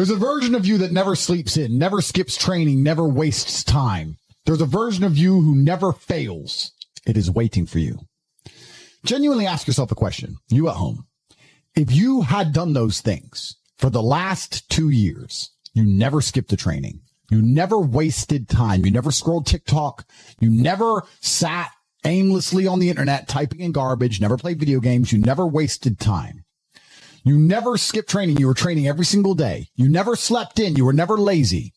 There's a version of you that never sleeps in, never skips training, never wastes time. There's a version of you who never fails. It is waiting for you. Genuinely ask yourself a question, you at home. If you had done those things for the last 2 years, you never skipped a training, you never wasted time, you never scrolled TikTok, you never sat aimlessly on the internet typing in garbage, never played video games, you never wasted time. You never skipped training. You were training every single day. You never slept in. You were never lazy.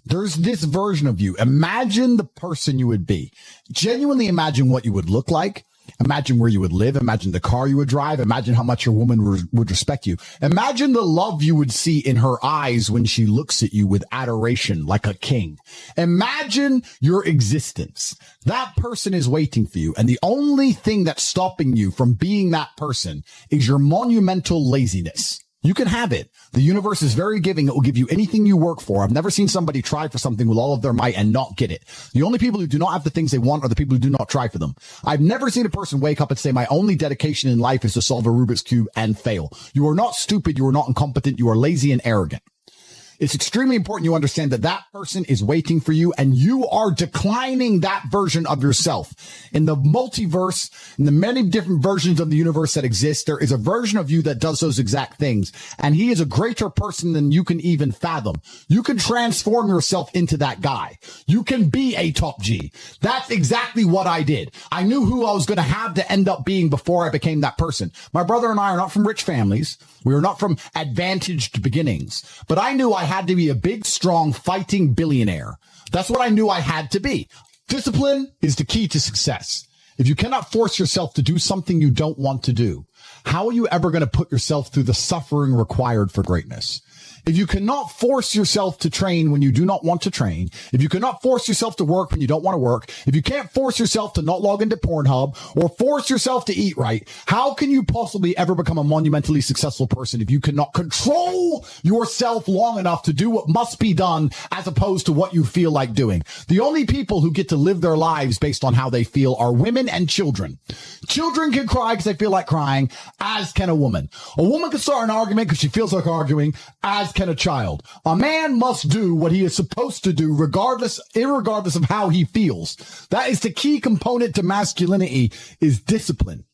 There's this version of you. Imagine the person you would be. Genuinely imagine what you would look like. Imagine where you would live. Imagine the car you would drive. Imagine how much your woman would respect you. Imagine the love you would see in her eyes when she looks at you with adoration like a king. Imagine your existence. That person is waiting for you. And the only thing that's stopping you from being that person is your monumental laziness. You can have it. The universe is very giving. It will give you anything you work for. I've never seen somebody try for something with all of their might and not get it. The only people who do not have the things they want are the people who do not try for them. I've never seen a person wake up and say, my only dedication in life is to solve a Rubik's Cube and fail. You are not stupid. You are not incompetent. You are lazy and arrogant. It's extremely important you understand that that person is waiting for you and you are declining that version of yourself. In the multiverse, in the many different versions of the universe that exist, there is a version of you that does those exact things. And he is a greater person than you can even fathom. You can transform yourself into that guy. You can be a top G. That's exactly what I did. I knew who I was going to have to end up being before I became that person. My brother and I are not from rich families. We are not from advantaged beginnings, but I knew I had to be a big, strong, fighting billionaire. That's what I knew I had to be. Discipline is the key to success. If you cannot force yourself to do something you don't want to do, how are you ever going to put yourself through the suffering required for greatness? If you cannot force yourself to train when you do not want to train, if you cannot force yourself to work when you don't want to work, if you can't force yourself to not log into Pornhub or force yourself to eat right, how can you possibly ever become a monumentally successful person if you cannot control yourself long enough to do what must be done as opposed to what you feel like doing? The only people who get to live their lives based on how they feel are women and children. Children can cry because they feel like crying, as can a woman. A woman can start an argument because she feels like arguing, as can a child. A man must do what he is supposed to do irregardless of how he feels. That is the key component to masculinity, is discipline.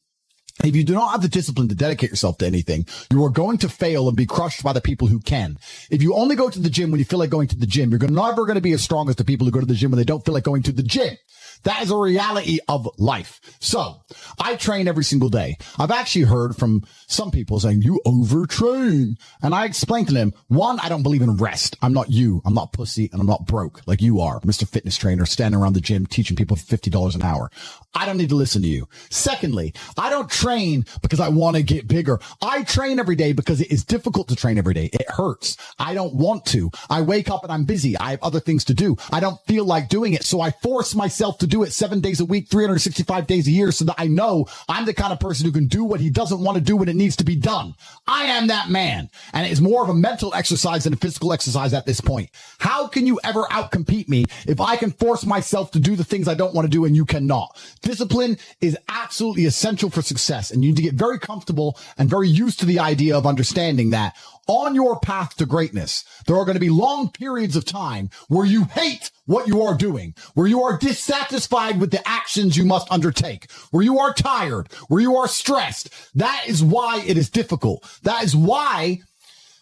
If you do not have the discipline to dedicate yourself to anything, you are going to fail and be crushed by the people who can. If you only go to the gym when you feel like going to the gym, you're never going to be as strong as the people who go to the gym when they don't feel like going to the gym. That is a reality of life. So I train every single day. I've actually heard from some people saying, you overtrain. And I explained to them, one, I don't believe in rest. I'm not you. I'm not pussy and I'm not broke like you are, Mr. Fitness Trainer, standing around the gym teaching people for $50 an hour. I don't need to listen to you. Secondly, I don't train because I want to get bigger. I train every day because it is difficult to train every day. It hurts. I don't want to. I wake up and I'm busy. I have other things to do. I don't feel like doing it. So I force myself to do it 7 days a week, 365 days a year, so that I know I'm the kind of person who can do what he doesn't want to do when it needs to be done. I am that man. And it's more of a mental exercise than a physical exercise at this point. How can you ever outcompete me if I can force myself to do the things I don't want to do and you cannot? Discipline is absolutely essential for success. And you need to get very comfortable and very used to the idea of understanding that on your path to greatness, there are going to be long periods of time where you hate what you are doing, where you are dissatisfied with the actions you must undertake, where you are tired, where you are stressed. That is why it is difficult. That is why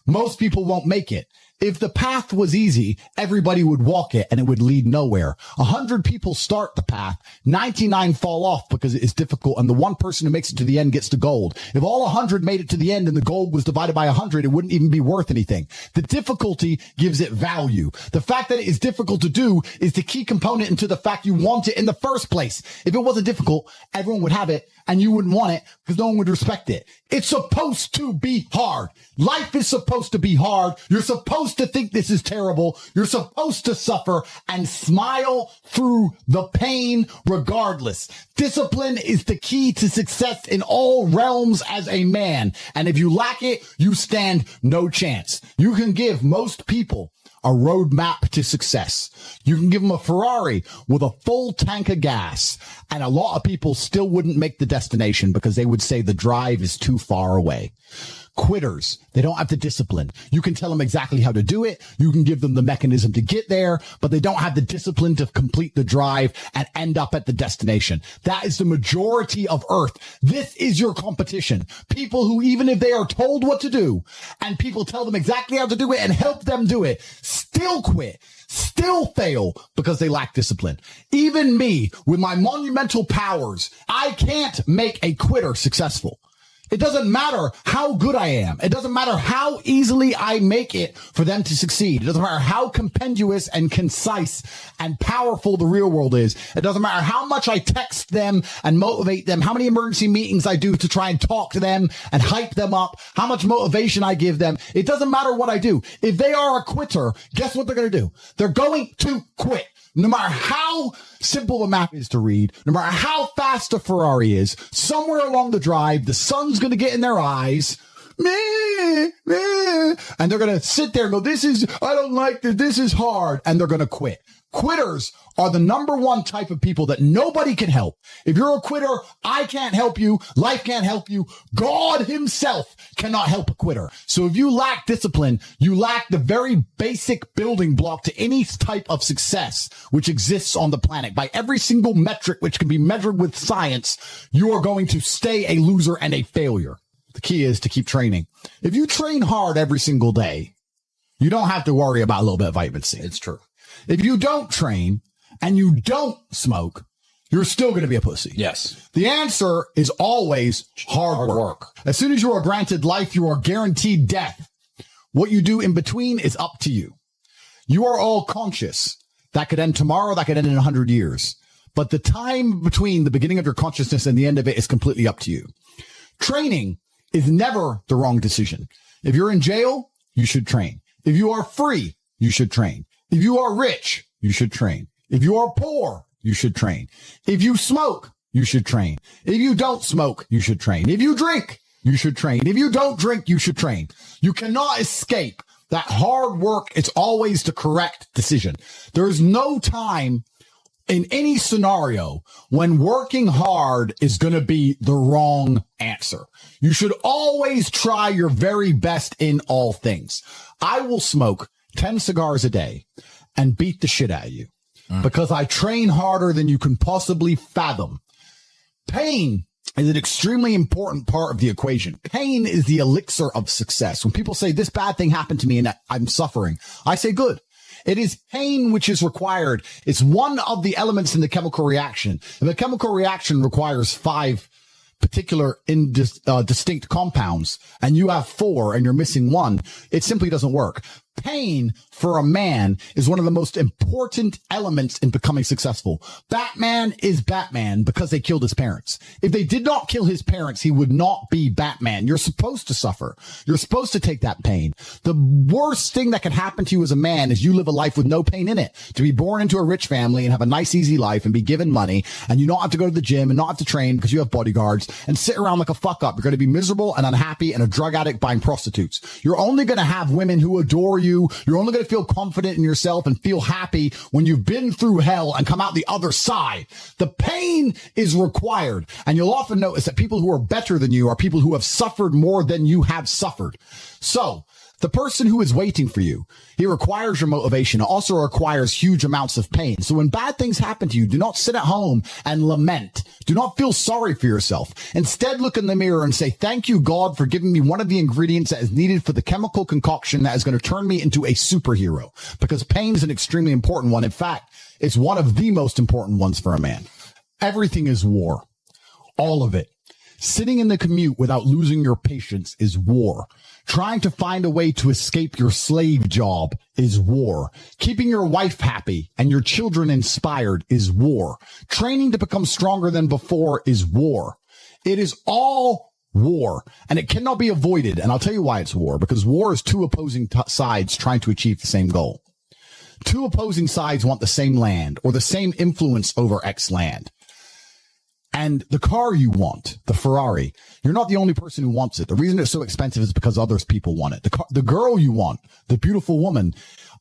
most people won't make it. If the path was easy, everybody would walk it and it would lead nowhere. 100 people start the path, 99 fall off because it is difficult, and the one person who makes it to the end gets the gold. If all 100 made it to the end and the gold was divided by 100, it wouldn't even be worth anything. The difficulty gives it value. The fact that it is difficult to do is the key component into the fact you want it in the first place. If it wasn't difficult, everyone would have it and you wouldn't want it because no one would respect it. It's supposed to be hard. Life is supposed to be hard. You're supposed to think this is terrible. You're supposed to suffer and smile through the pain regardless. Discipline is the key to success in all realms as a man. And if you lack it, you stand no chance. You can give most people a roadmap to success. You can give them a Ferrari with a full tank of gas, and a lot of people still wouldn't make the destination because they would say the drive is too far away. Quitters, they don't have the discipline. You can tell them exactly how to do it. You can give them the mechanism to get there, but they don't have the discipline to complete the drive and end up at the destination. That is the majority of Earth. This is your competition. People who, even if they are told what to do and people tell them exactly how to do it and help them do it, still quit, still fail because they lack discipline. Even me, with my monumental powers, I can't make a quitter successful. It doesn't matter how good I am. It doesn't matter how easily I make it for them to succeed. It doesn't matter how compendious and concise and powerful the real world is. It doesn't matter how much I text them and motivate them, how many emergency meetings I do to try and talk to them and hype them up, how much motivation I give them. It doesn't matter what I do. If they are a quitter, guess what they're going to do? They're going to quit. No matter how simple the map is to read, no matter how fast a Ferrari is, somewhere along the drive, the sun's going to get in their eyes. Meh, meh, and they're going to sit there and go, I don't like this. This is hard. And they're going to quit. Quitters are the number one type of people that nobody can help. If you're a quitter, I can't help you. Life can't help you. God himself cannot help a quitter. So if you lack discipline, you lack the very basic building block to any type of success which exists on the planet. By every single metric which can be measured with science, you are going to stay a loser and a failure. The key is to keep training. If you train hard every single day, you don't have to worry about a little bit of vitamin C. It's true. If you don't train and you don't smoke, you're still going to be a pussy. Yes. The answer is always hard work. As soon as you are granted life, you are guaranteed death. What you do in between is up to you. You are all conscious. That could end tomorrow. That could end in 100 years. But the time between the beginning of your consciousness and the end of it is completely up to you. Training is never the wrong decision. If you're in jail, you should train. If you are free, you should train. If you are rich, you should train. If you are poor, you should train. If you smoke, you should train. If you don't smoke, you should train. If you drink, you should train. If you don't drink, you should train. You cannot escape that hard work is always the correct decision. There's no time in any scenario when working hard is going to be the wrong answer. You should always try your very best in all things. I will smoke 10 cigars a day and beat the shit out of you because I train harder than you can possibly fathom. Pain is an extremely important part of the equation. Pain is the elixir of success. When people say this bad thing happened to me and I'm suffering, I say good. It is pain which is required. It's one of the elements in the chemical reaction. If the chemical reaction requires 5 particular distinct compounds and you have 4 and you're missing 1, it simply doesn't work. Pain for a man is one of the most important elements in becoming successful. Batman is Batman because they killed his parents. If they did not kill his parents, he would not be Batman. You're supposed to suffer. You're supposed to take that pain. The worst thing that can happen to you as a man is you live a life with no pain in it. To be born into a rich family and have a nice, easy life and be given money and you don't have to go to the gym and not have to train because you have bodyguards and sit around like a fuck up. You're going to be miserable and unhappy and a drug addict buying prostitutes. You're only going to have women who adore you. You're only going to feel confident in yourself and feel happy when you've been through hell and come out the other side. The pain is required. And you'll often notice that people who are better than you are people who have suffered more than you have suffered. So the person who is waiting for you, he requires your motivation. It also requires huge amounts of pain. So when bad things happen to you, do not sit at home and lament. Do not feel sorry for yourself. Instead, look in the mirror and say, thank you, God, for giving me one of the ingredients that is needed for the chemical concoction that is going to turn me into a superhero. Because pain is an extremely important one. In fact, it's one of the most important ones for a man. Everything is war. All of it. Sitting in the commute without losing your patience is war. Trying to find a way to escape your slave job is war. Keeping your wife happy and your children inspired is war. Training to become stronger than before is war. It is all war, and it cannot be avoided. And I'll tell you why it's war, because war is 2 opposing sides trying to achieve the same goal. 2 opposing sides want the same land or the same influence over X land. And the car you want, the Ferrari, you're not the only person who wants it. The reason it's so expensive is because others people want it. The girl you want, the beautiful woman,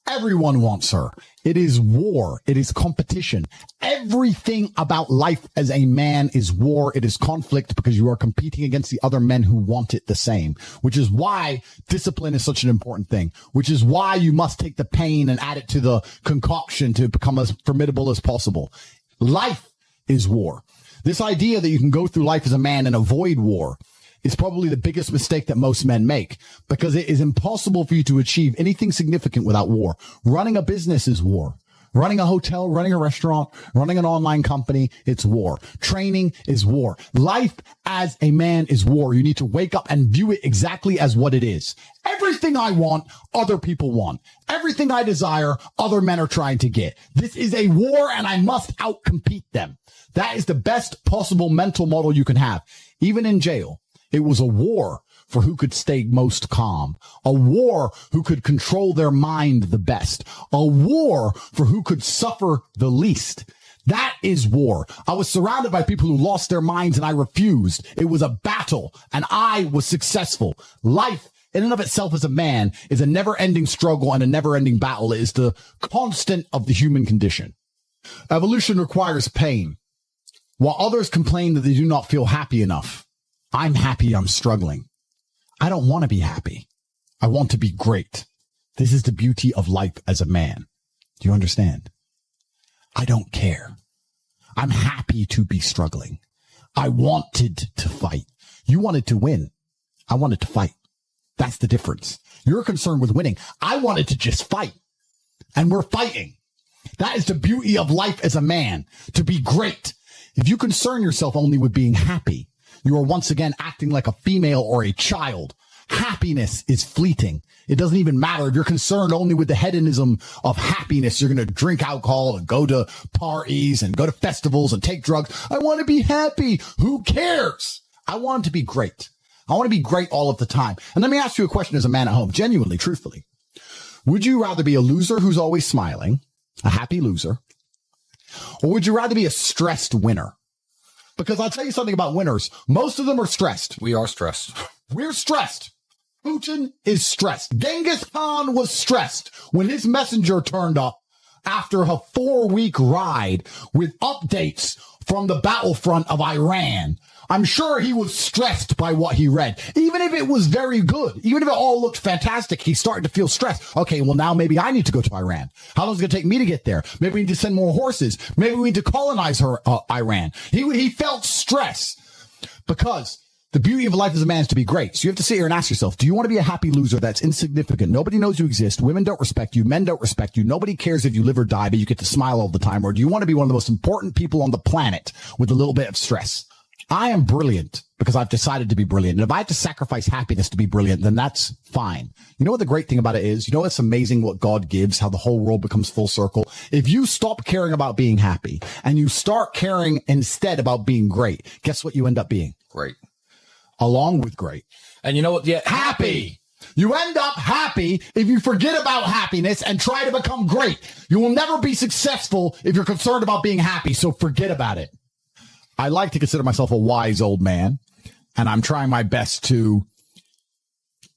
Everyone wants her. It is war. It is competition. Everything about life as a man is war. It is conflict because you are competing against the other men who want it the same, which is why discipline is such an important thing, which is why you must take the pain and add it to the concoction to become as formidable as possible. Life is war. This idea that you can go through life as a man and avoid war is probably the biggest mistake that most men make, because it is impossible for you to achieve anything significant without war. Running a business is war. Running a hotel, running a restaurant, running an online company, it's war. Training is war. Life as a man is war. You need to wake up and view it exactly as what it is. Everything I want, other people want. Everything I desire, other men are trying to get. This is a war, and I must outcompete them. That is the best possible mental model you can have. Even in jail, it was a war for who could stay most calm, a war who could control their mind the best, a war for who could suffer the least. That is war. I was surrounded by people who lost their minds and I refused. It was a battle and I was successful. Life in and of itself as a man is a never-ending struggle and a never-ending battle. It is the constant of the human condition. Evolution requires pain. While others complain that they do not feel happy enough, I'm happy I'm struggling. I don't want to be happy. I want to be great. This is the beauty of life as a man. Do you understand? I don't care. I'm happy to be struggling. I wanted to fight. You wanted to win. I wanted to fight. That's the difference. You're concerned with winning. I wanted to just fight. And we're fighting. That is the beauty of life as a man, to be great. If you concern yourself only with being happy, you are once again acting like a female or a child. Happiness is fleeting. It doesn't even matter if you're concerned only with the hedonism of happiness. You're going to drink alcohol and go to parties and go to festivals and take drugs. I want to be happy. Who cares? I want to be great. I want to be great all of the time. And let me ask you a question as a man at home, genuinely, truthfully. Would you rather be a loser who's always smiling, a happy loser, or would you rather be a stressed winner? Because I'll tell you something about winners. Most of them are stressed. We are stressed. We're stressed. Putin is stressed. Genghis Khan was stressed when his messenger turned up after a 4-week ride with updates from the battlefront of Iran. I'm sure he was stressed by what he read. Even if it was very good, even if it all looked fantastic, he's starting to feel stressed. Okay, well, now maybe I need to go to Iran. How long is it going to take me to get there? Maybe we need to send more horses. Maybe we need to colonize Iran. He felt stress because the beauty of life as a man is to be great. So you have to sit here and ask yourself, do you want to be a happy loser that's insignificant? Nobody knows you exist. Women don't respect you. Men don't respect you. Nobody cares if you live or die, but you get to smile all the time. Or do you want to be one of the most important people on the planet with a little bit of stress? I am brilliant because I've decided to be brilliant. And if I have to sacrifice happiness to be brilliant, then that's fine. You know what the great thing about it is? You know, it's amazing what God gives, how the whole world becomes full circle. If you stop caring about being happy and you start caring instead about being great, guess what you end up being? Great. Along with great. And you know what? Yeah, Happy. You end up happy if you forget about happiness and try to become great. You will never be successful if you're concerned about being happy. So forget about it. I like to consider myself a wise old man, and I'm trying my best to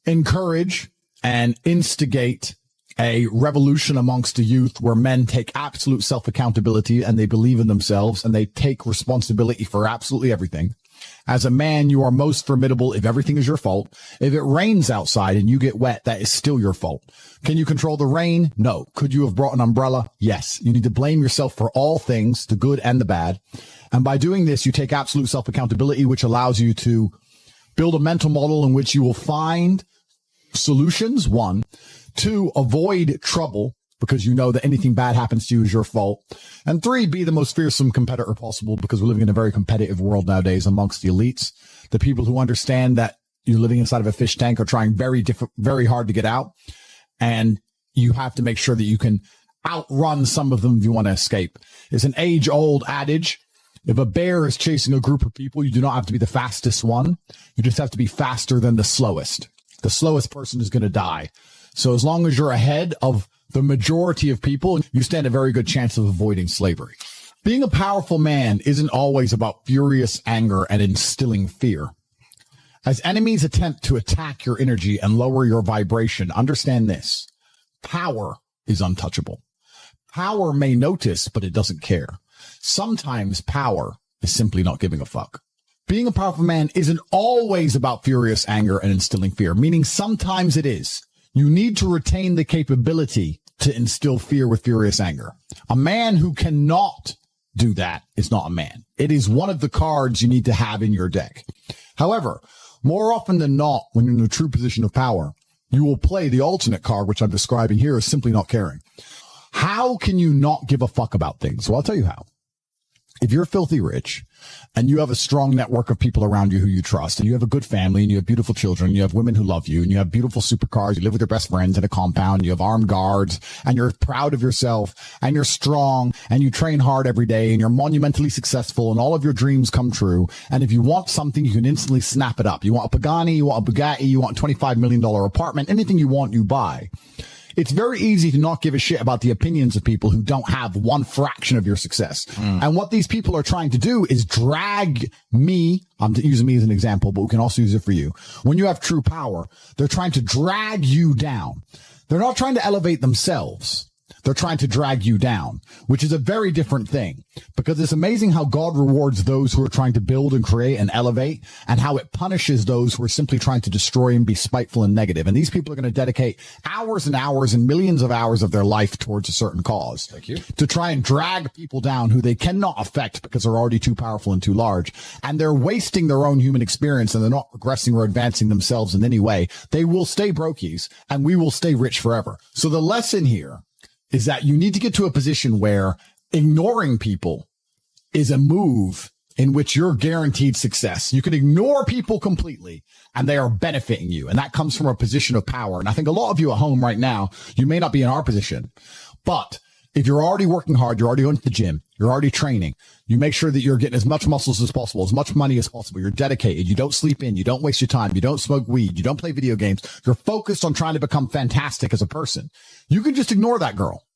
encourage and instigate a revolution amongst the youth where men take absolute self-accountability and they believe in themselves and they take responsibility for absolutely everything. As a man, you are most formidable if everything is your fault. If it rains outside and you get wet, that is still your fault. Can you control the rain? No. Could you have brought an umbrella? Yes. You need to blame yourself for all things, the good and the bad. And by doing this, you take absolute self-accountability, which allows you to build a mental model in which you will find solutions. 1, 2, avoid trouble, because you know that anything bad happens to you is your fault. And 3, be the most fearsome competitor possible, because we're living in a very competitive world nowadays amongst the elites. The people who understand that you're living inside of a fish tank are trying very hard to get out. And you have to make sure that you can outrun some of them if you want to escape. It's an age-old adage. If a bear is chasing a group of people, you do not have to be the fastest one. You just have to be faster than the slowest. The slowest person is going to die. So as long as you're ahead of the majority of people, you stand a very good chance of avoiding slavery. Being a powerful man isn't always about furious anger and instilling fear. As enemies attempt to attack your energy and lower your vibration, understand this. Power is untouchable. Power may notice, but it doesn't care. Sometimes power is simply not giving a fuck. Being a powerful man isn't always about furious anger and instilling fear, meaning sometimes it is. You need to retain the capability to instill fear with furious anger. A man who cannot do that is not a man. It is one of the cards you need to have in your deck. However, more often than not, when you're in a true position of power, you will play the alternate card, which I'm describing here as simply not caring. How can you not give a fuck about things? Well, I'll tell you how. If you're filthy rich and you have a strong network of people around you who you trust, and you have a good family, and you have beautiful children, you have women who love you, and you have beautiful supercars, you live with your best friends in a compound, you have armed guards, and you're proud of yourself, and you're strong, and you train hard every day, and you're monumentally successful, and all of your dreams come true. And if you want something, you can instantly snap it up. You want a Pagani, you want a Bugatti, you want a $25 million apartment, anything you want, you buy. It's very easy to not give a shit about the opinions of people who don't have one fraction of your success. And what these people are trying to do is drag me. I'm using me as an example, but we can also use it for you. When you have true power, they're trying to drag you down. They're not trying to elevate themselves. They're trying to drag you down, which is a very different thing, because it's amazing how God rewards those who are trying to build and create and elevate, and how it punishes those who are simply trying to destroy and be spiteful and negative. And these people are going to dedicate hours and hours and millions of hours of their life towards a certain cause. Thank you. To try and drag people down who they cannot affect because they're already too powerful and too large. And they're wasting their own human experience, and they're not progressing or advancing themselves in any way. They will stay brokies, and we will stay rich forever. So the lesson here is that you need to get to a position where ignoring people is a move in which you're guaranteed success. You can ignore people completely and they are benefiting you. And that comes from a position of power. And I think a lot of you at home right now, you may not be in our position, but if you're already working hard, you're already going to the gym, you're already training, you make sure that you're getting as much muscles as possible, as much money as possible. You're dedicated. You don't sleep in. You don't waste your time. You don't smoke weed. You don't play video games. You're focused on trying to become fantastic as a person. You can just ignore that girl.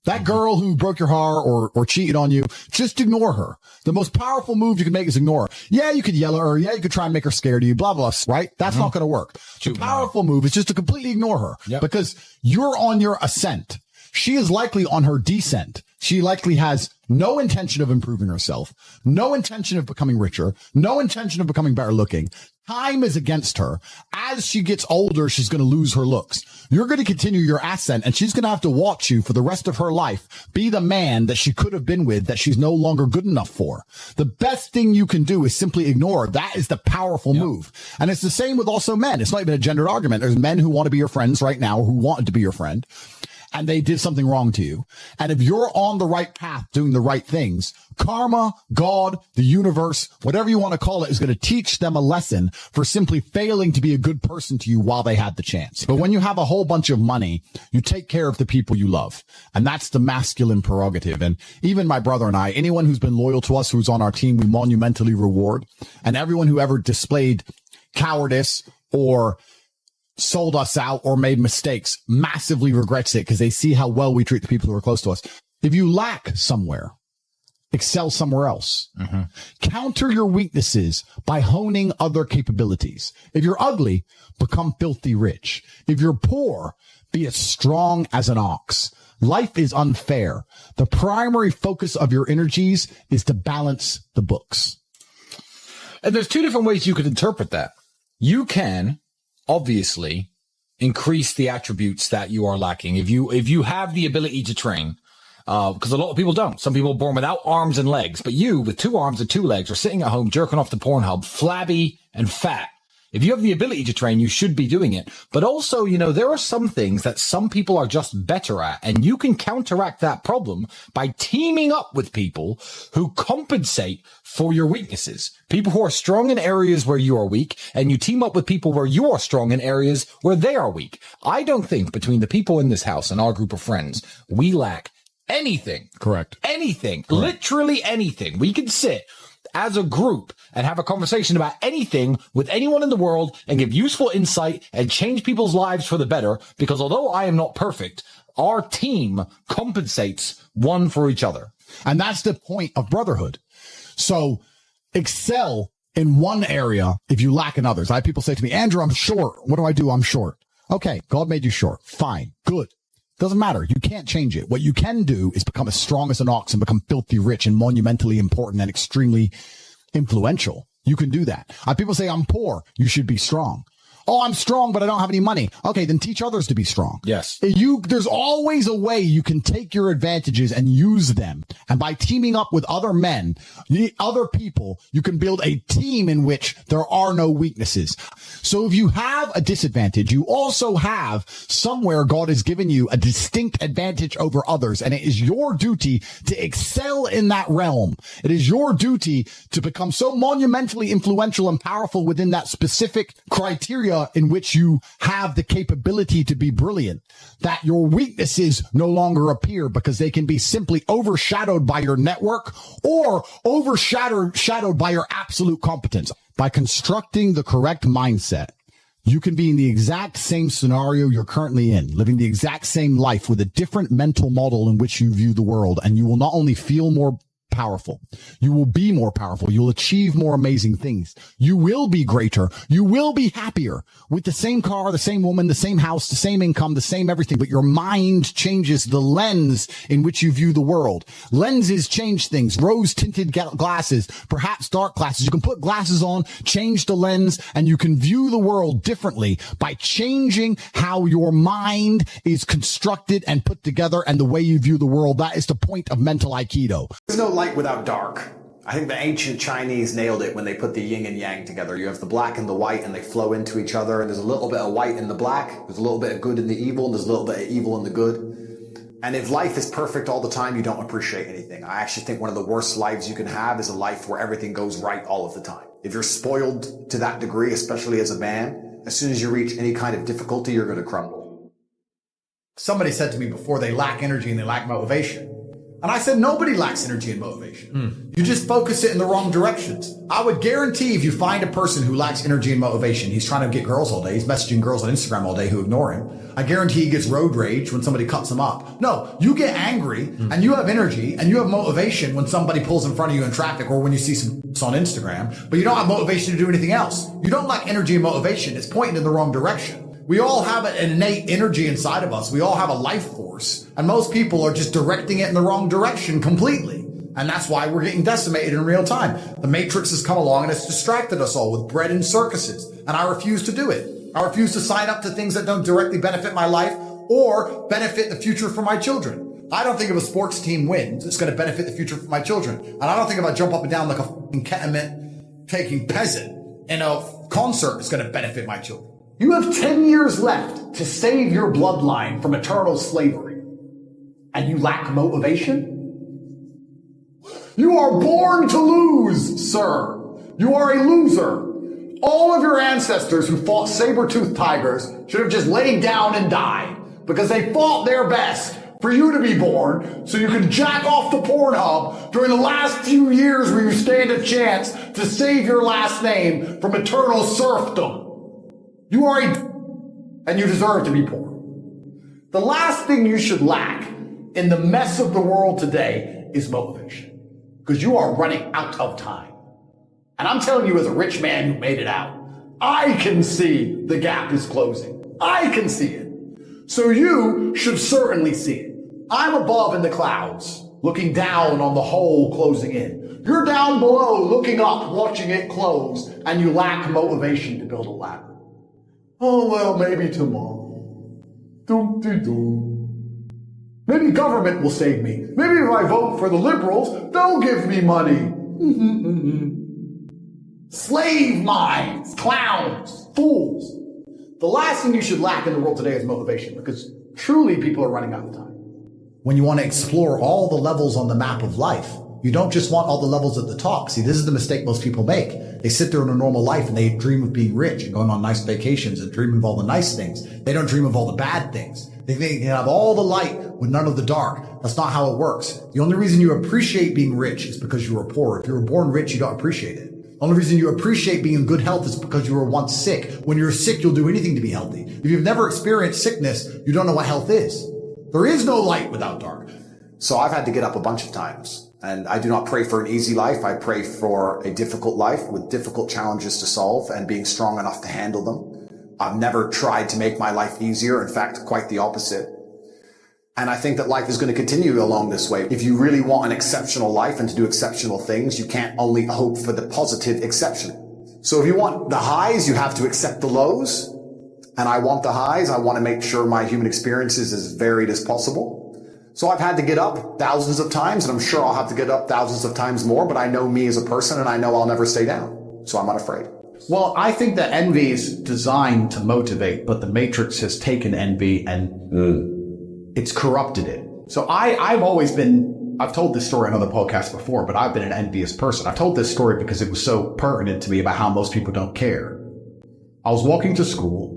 That girl who broke your heart or cheated on you, just ignore her. The most powerful move you can make is ignore her. Yeah, you could yell at her. Yeah, you could try and make her scared of you, blah, blah, right? That's not going to work. The powerful move is just to completely ignore her because you're on your ascent. She is likely on her descent. She likely has no intention of improving herself, no intention of becoming richer, no intention of becoming better looking. Time is against her. As she gets older, she's going to lose her looks. You're going to continue your ascent, and she's going to have to watch you for the rest of her life be the man that she could have been with that she's no longer good enough for. The best thing you can do is simply ignore. That is the powerful move. And it's the same with also men. It's not even a gendered argument. There's men who want to be your friends right now, who wanted to be your friend, and they did something wrong to you. And if you're on the right path doing the right things, karma, God, the universe, whatever you want to call it, is going to teach them a lesson for simply failing to be a good person to you while they had the chance. But when you have a whole bunch of money, you take care of the people you love. And that's the masculine prerogative. And even my brother and I, anyone who's been loyal to us, who's on our team, we monumentally reward. And everyone who ever displayed cowardice or sold us out or made mistakes massively regrets it because they see how well we treat the people who are close to us. If you lack somewhere, excel somewhere else. Counter your weaknesses by honing other capabilities. If you're ugly, become filthy rich. If you're poor, be as strong as an ox. Life is unfair. The primary focus of your energies is to balance the books. And there's two different ways you could interpret that. You can obviously increase the attributes that you are lacking. If you have the ability to train, because a lot of people don't. Some people are born without arms and legs, but you with 2 arms and 2 legs are sitting at home jerking off the Pornhub, flabby and fat. If you have the ability to train, you should be doing it. But also, there are some things that some people are just better at, and you can counteract that problem by teaming up with people who compensate for your weaknesses. People who are strong in areas where you are weak, and you team up with people where you are strong in areas where they are weak. I don't think between the people in this house and our group of friends, we lack anything. Correct. Anything. Correct. Literally anything. We can sit as a group and have a conversation about anything with anyone in the world and give useful insight and change people's lives for the better, because although I am not perfect, our team compensates one for each other. And that's the point of brotherhood. So excel in one area if you lack in others. I have people say to me, Andrew, I'm short. What do I do? I'm short. Okay, God made you short. Fine. Good. Doesn't matter. You can't change it. What you can do is become as strong as an ox and become filthy rich and monumentally important and extremely influential. You can do that. People say, I'm poor. You should be strong. Oh, I'm strong, but I don't have any money. Okay, then teach others to be strong. Yes. There's always a way you can take your advantages and use them. And by teaming up with other men, other people, you can build a team in which there are no weaknesses. So if you have a disadvantage, you also have somewhere God has given you a distinct advantage over others. And it is your duty to excel in that realm. It is your duty to become so monumentally influential and powerful within that specific criteria in which you have the capability to be brilliant, that your weaknesses no longer appear because they can be simply overshadowed by your network or overshadowed by your absolute competence. By constructing the correct mindset, you can be in the exact same scenario you're currently in, living the exact same life with a different mental model in which you view the world, and you will not only feel more powerful, you will be more powerful. You'll achieve more amazing things. You will be greater. You will be happier with the same car, the same woman, the same house, the same income, the same everything. But your mind changes the lens in which you view the world. Lenses change things. Rose tinted glasses, perhaps dark glasses. You can put glasses on, change the lens, and you can view the world differently by changing how your mind is constructed and put together and the way you view the world. That is the point of mental Aikido. There's no light without dark. I think the ancient Chinese nailed it when they put the yin and yang together. You have the black and the white and they flow into each other, and there's a little bit of white in the black, there's a little bit of good in the evil, and there's a little bit of evil in the good. And if life is perfect all the time, you don't appreciate anything. I actually think one of the worst lives you can have is a life where everything goes right all of the time. If you're spoiled to that degree, especially as a man, as soon as you reach any kind of difficulty, you're going to crumble. Somebody said to me before, they lack energy and they lack motivation. And I said, nobody lacks energy and motivation. You just focus it in the wrong directions. I would guarantee if you find a person who lacks energy and motivation, he's trying to get girls all day, he's messaging girls on Instagram all day who ignore him. I guarantee he gets road rage when somebody cuts him up. No, you get angry and you have energy and you have motivation when somebody pulls in front of you in traffic or when you see some on Instagram, but you don't have motivation to do anything else. You don't lack energy and motivation. It's pointing in the wrong direction. We all have an innate energy inside of us. We all have a life force. And most people are just directing it in the wrong direction completely. And that's why we're getting decimated in real time. The Matrix has come along and it's distracted us all with bread and circuses. And I refuse to do it. I refuse to sign up to things that don't directly benefit my life or benefit the future for my children. I don't think if a sports team wins, it's going to benefit the future for my children. And I don't think if I jump up and down like a fucking ketamine taking peasant in a concert, it's going to benefit my children. You have 10 years left to save your bloodline from eternal slavery. And you lack motivation? You are born to lose, sir. You are a loser. All of your ancestors who fought saber-toothed tigers should have just laid down and died because they fought their best for you to be born so you can jack off to Pornhub during the last few years where you stand a chance to save your last name from eternal serfdom. You are and you deserve to be poor. The last thing you should lack in the mess of the world today is motivation, because you are running out of time. And I'm telling you as a rich man who made it out, I can see the gap is closing. I can see it. So you should certainly see it. I'm above in the clouds, looking down on the hole closing in. You're down below, looking up, watching it close, and you lack motivation to build a ladder. Oh, well, maybe tomorrow. Maybe government will save me. Maybe if I vote for the liberals, they'll give me money. Slave minds, clowns, fools. The last thing you should lack in the world today is motivation, because truly people are running out of time. When you want to explore all the levels on the map of life, you don't just want all the levels at the top. See, this is the mistake most people make. They sit there in a normal life and they dream of being rich and going on nice vacations and dream of all the nice things. They don't dream of all the bad things. They think they can have all the light with none of the dark. That's not how it works. The only reason you appreciate being rich is because you were poor. If you were born rich, you don't appreciate it. The only reason you appreciate being in good health is because you were once sick. When you're sick, you'll do anything to be healthy. If you've never experienced sickness, you don't know what health is. There is no light without dark. So I've had to get up a bunch of times. And I do not pray for an easy life. I pray for a difficult life with difficult challenges to solve and being strong enough to handle them. I've never tried to make my life easier. In fact, quite the opposite. And I think that life is going to continue along this way. If you really want an exceptional life and to do exceptional things, you can't only hope for the positive exception. So if you want the highs, you have to accept the lows. And I want the highs. I want to make sure my human experience is as varied as possible. So I've had to get up thousands of times, and I'm sure I'll have to get up thousands of times more, but I know me as a person, and I know I'll never stay down. So I'm not afraid. Well, I think that envy is designed to motivate, but the Matrix has taken envy and it's corrupted it. So I've told this story on other podcasts before, but I've been an envious person. I told this story because it was so pertinent to me about how most people don't care. I was walking to school.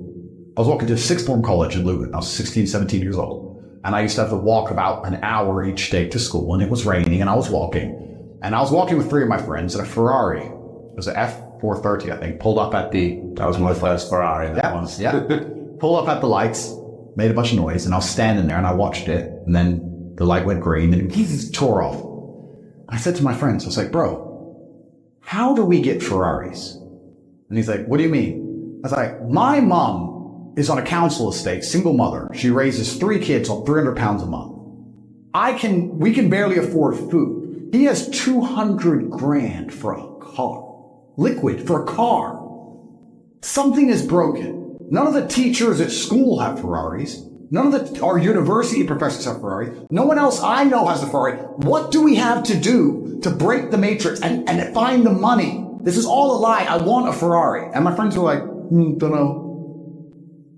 I was walking to sixth form college in Luton. I was 16, 17 years old. And I used to have to walk about an hour each day to school, and it was raining, and I was walking. And I was walking with three of my friends in a Ferrari. It was an F430, I think, pulled up at That was my first Ferrari, that one. Yeah. Pulled up at the lights, made a bunch of noise, and I was standing there, and I watched it, and then the light went green, and he just tore off. I said to my friends, I was like, bro, how do we get Ferraris? And he's like, what do you mean? I was like, my mom is on a council estate, single mother. She raises 3 kids on 300 pounds a month. We can barely afford food. He has 200 grand for a car. Liquid for a car. Something is broken. None of the teachers at school have Ferraris. None of our university professors have Ferraris. No one else I know has a Ferrari. What do we have to do to break the matrix and find the money? This is all a lie. I want a Ferrari. And my friends were like, don't know.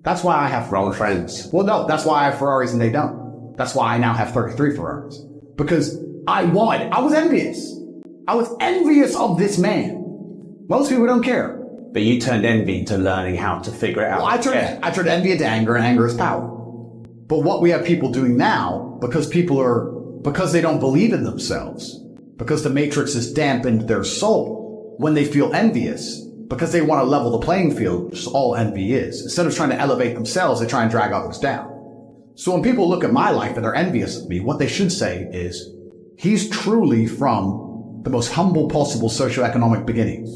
That's why I have Wrong friends. Well, no, that's why I have Ferraris and they don't. That's why I now have 33 Ferraris. Because I was envious. I was envious of this man. Most people don't care. But you turned envy into learning how to figure it out. Well, I turned envy into anger, and anger is power. But what we have people doing now, because they don't believe in themselves, because the matrix has dampened their soul, when they feel envious, because they want to level the playing field, which is all envy is. Instead of trying to elevate themselves, they try and drag others down. So when people look at my life and they're envious of me, what they should say is, he's truly from the most humble possible socioeconomic beginnings.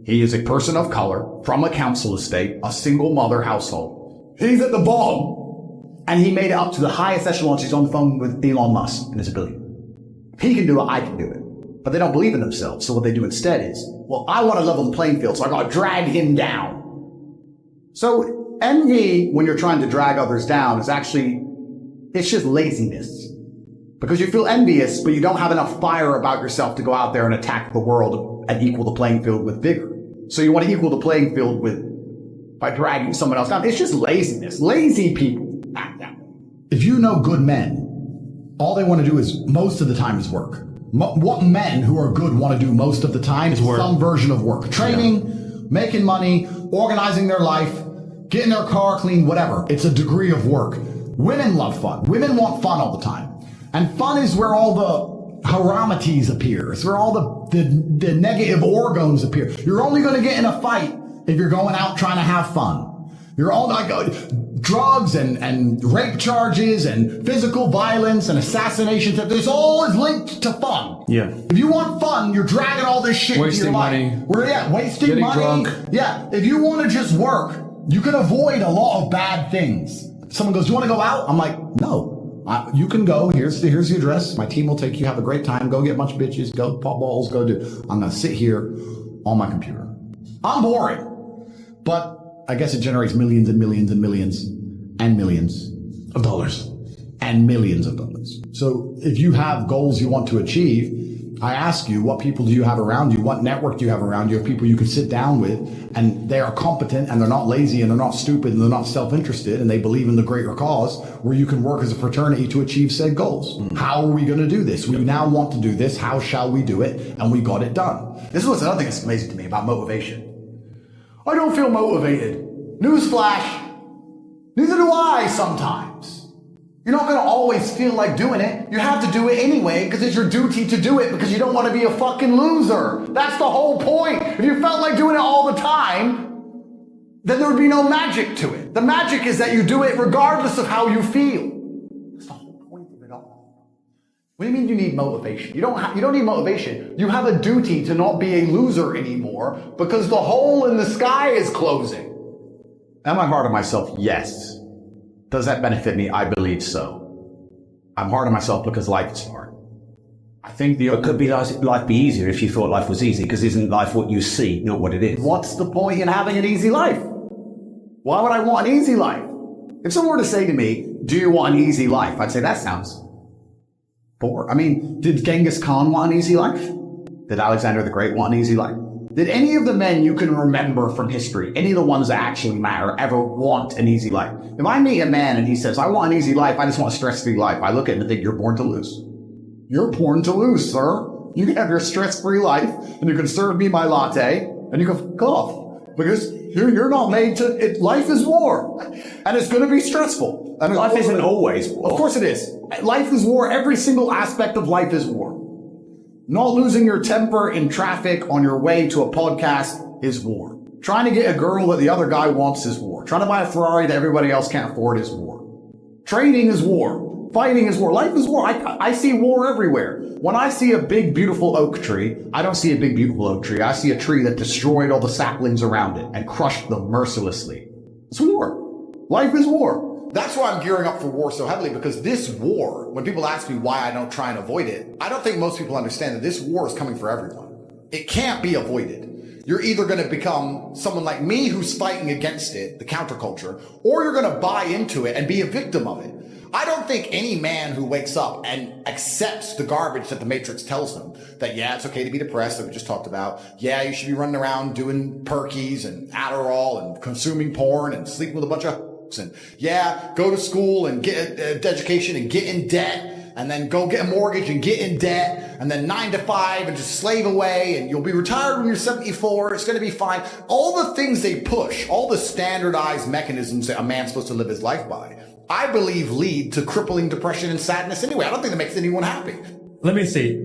He is a person of color from a council estate, a single mother household. He's at the bottom, and he made it up to the highest echelons. He's on the phone with Elon Musk and his ability. If he can do it, I can do it. But they don't believe in themselves. So what they do instead is, well, I want to level the playing field, so I got to drag him down. So envy, when you're trying to drag others down, it's just laziness. Because you feel envious, but you don't have enough fire about yourself to go out there and attack the world and equal the playing field with vigor. So you want to equal the playing field by dragging someone else down. It's just laziness. Lazy people act that way. If you know good men, all they want to do is, most of the time, is work. What men who are good want to do most of the time is some version of work. Training, making money, organizing their life, getting their car clean, whatever. It's a degree of work. Women love fun. Women want fun all the time. And fun is where all the haramities appear. It's where all the negative organs appear. You're only going to get in a fight if you're going out trying to have fun. You're all like drugs and rape charges and physical violence and assassinations. This all is linked to fun. Yeah. If you want fun, you're dragging all this shit into your life. Wasting getting money. Drunk. Yeah. If you want to just work, you can avoid a lot of bad things. Someone goes, do you want to go out? I'm like, no. You can go. Here's the address. My team will take you. Have a great time. Go get a bunch of bitches. Go pop balls. Go do. I'm going to sit here on my computer. I'm boring. But I guess it generates millions and millions and millions and millions of dollars and millions of dollars. So if you have goals you want to achieve, I ask you, what people do you have around you? What network do you have around you of people you can sit down with and they are competent and they're not lazy and they're not stupid and they're not self-interested and they believe in the greater cause where you can work as a fraternity to achieve said goals? How are we going to do this? We now want to do this. How shall we do it? And we got it done. This is what's another thing that's amazing to me about motivation. I don't feel motivated. Newsflash. Neither do I sometimes. You're not going to always feel like doing it. You have to do it anyway because it's your duty to do it because you don't want to be a fucking loser. That's the whole point. If you felt like doing it all the time, then there would be no magic to it. The magic is that you do it regardless of how you feel. That's the whole point of it all. What do you mean you need motivation? You don't need motivation. You have a duty to not be a loser anymore because the hole in the sky is closing. Am I hard on myself? Yes. Does that benefit me? I believe so. I'm hard on myself because life is hard. I think But could life be easier if you thought life was easy? Because isn't life what you see, not what it is? What's the point in having an easy life? Why would I want an easy life? If someone were to say to me, do you want an easy life? I'd say, that sounds boring. I mean, did Genghis Khan want an easy life? Did Alexander the Great want an easy life? Did any of the men you can remember from history, any of the ones that actually matter, ever want an easy life? If I meet a man and he says, I want an easy life, I just want a stress-free life, I look at him and think, you're born to lose. You're born to lose, sir. You can have your stress-free life, and you can serve me my latte, and you can go off. Because you're not made to, life is war. And it's going to be stressful. And Life isn't always war. Of course it is. Life is war. Every single aspect of life is war. Not losing your temper in traffic on your way to a podcast is war. Trying to get a girl that the other guy wants is war. Trying to buy a Ferrari that everybody else can't afford is war. Training is war. Fighting is war. Life is war. I see war everywhere. When I see a big, beautiful oak tree, I don't see a big, beautiful oak tree. I see a tree that destroyed all the saplings around it and crushed them mercilessly. It's war. Life is war. That's why I'm gearing up for war so heavily, because this war, when people ask me why I don't try and avoid it, I don't think most people understand that this war is coming for everyone. It can't be avoided. You're either going to become someone like me who's fighting against it, the counterculture, or you're going to buy into it and be a victim of it. I don't think any man who wakes up and accepts the garbage that the Matrix tells him, that, yeah, it's okay to be depressed, that we just talked about. Yeah, you should be running around doing perkies and Adderall and consuming porn and sleeping with a bunch of hooks. And yeah, go to school and get an education and get in debt, and then go get a mortgage and get in debt, and then 9 to 5 and just slave away, and you'll be retired when you're 74. It's going to be fine. All the things they push, all the standardized mechanisms that a man's supposed to live his life by, I believe lead to crippling depression and sadness anyway. I don't think that makes anyone happy. Let me see.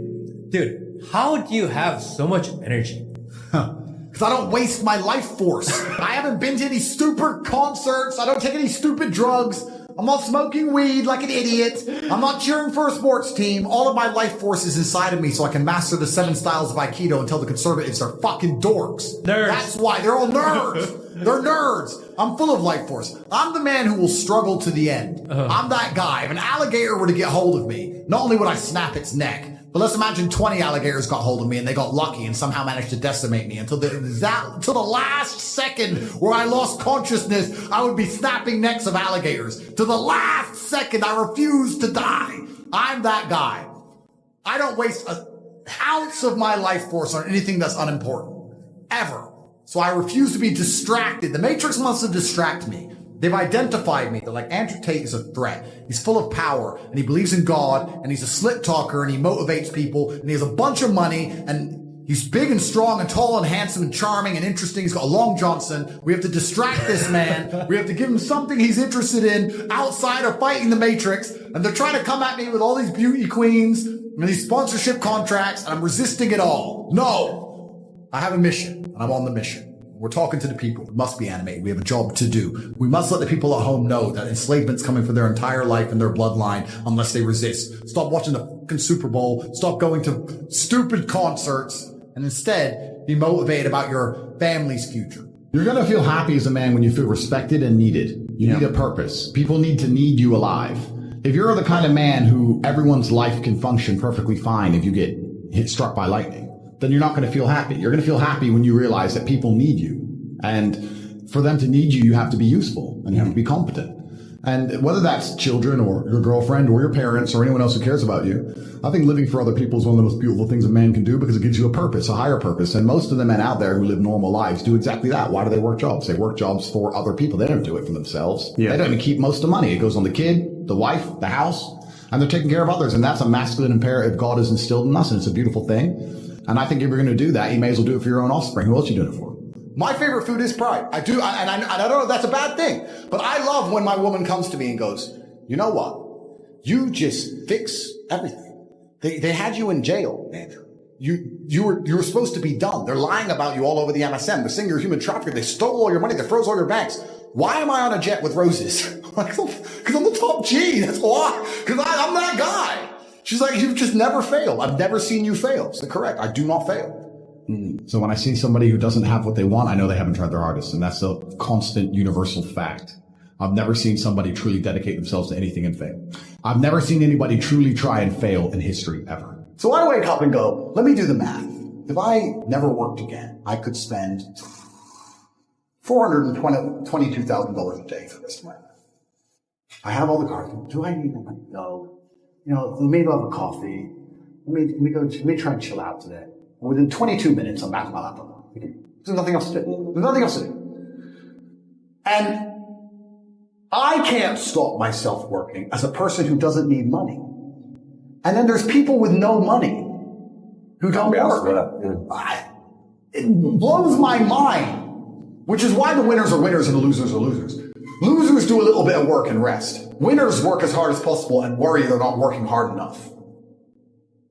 Dude, how do you have so much energy? Because I don't waste my life force. I haven't been to any stupid concerts. I don't take any stupid drugs. I'm not smoking weed like an idiot. I'm not cheering for a sports team. All of my life force is inside of me so I can master the 7 styles of Aikido and tell the conservatives they're fucking dorks. Nerds. That's why. They're all nerds. They're nerds. I'm full of life force. I'm the man who will struggle to the end. I'm that guy. If an alligator were to get hold of me, not only would I snap its neck, but let's imagine 20 alligators got hold of me and they got lucky and somehow managed to decimate me until the last second where I lost consciousness. I would be snapping necks of alligators. To the last second, I refuse to die. I'm that guy. I don't waste an ounce of my life force on anything that's unimportant. Ever. So I refuse to be distracted. The Matrix wants to distract me. They've identified me. They're like, Andrew Tate is a threat. He's full of power and he believes in God and he's a slick talker and he motivates people and he has a bunch of money and he's big and strong and tall and handsome and charming and interesting. He's got a Long Johnson. We have to distract this man. We have to give him something he's interested in outside of fighting the Matrix. And they're trying to come at me with all these beauty queens and these sponsorship contracts and I'm resisting it all. No, I have a mission and I'm on the mission. We're talking to the people. It must be animated. We have a job to do. We must let the people at home know that enslavement's coming for their entire life and their bloodline unless they resist. Stop watching the fucking Super Bowl. Stop going to stupid concerts and instead be motivated about your family's future. You're going to feel happy as a man when you feel respected and needed. You need a purpose. People need to need you alive. If you're the kind of man who everyone's life can function perfectly fine if you get struck by lightning, then you're not going to feel happy. You're going to feel happy when you realize that people need you. And for them to need you, you have to be useful and you have to be competent. And whether that's children or your girlfriend or your parents or anyone else who cares about you, I think living for other people is one of the most beautiful things a man can do because it gives you a purpose, a higher purpose. And most of the men out there who live normal lives do exactly that. Why do they work jobs? They work jobs for other people. They don't do it for themselves. They don't even keep most of the money. It goes on the kid, the wife, the house, and they're taking care of others. And that's a masculine imperative God has instilled in us. And it's a beautiful thing. And I think if you're going to do that, you may as well do it for your own offspring. Who else are you doing it for? My favorite food is pride. I do. And I don't know if that's a bad thing, but I love when my woman comes to me and goes, you know what? You just fix everything. They had you in jail, Andrew. You were supposed to be done. They're lying about you all over the MSN. They're saying you're a human trafficker. They stole all your money. They froze all your banks. Why am I on a jet with roses? Because I'm the top G. That's why. Because I'm that guy. She's like, you've just never failed. I've never seen you fail. So correct. I do not fail. So when I see somebody who doesn't have what they want, I know they haven't tried their hardest. And that's a constant universal fact. I've never seen somebody truly dedicate themselves to anything and fail. I've never seen anybody truly try and fail in history ever. So I wake up and go, let me do the math. If I never worked again, I could spend $422,000 a day for the rest of my life. I have all the cars. Do I need them? No. Maybe I'll have a coffee. Let me try and chill out today. Within 22 minutes, I'm back on my laptop. There's nothing else to do. There's nothing else to do. And I can't stop myself working as a person who doesn't need money. And then there's people with no money who don't work. It blows my mind, which is why the winners are winners and the losers are losers. Losers do a little bit of work and rest. Winners work as hard as possible and worry they're not working hard enough.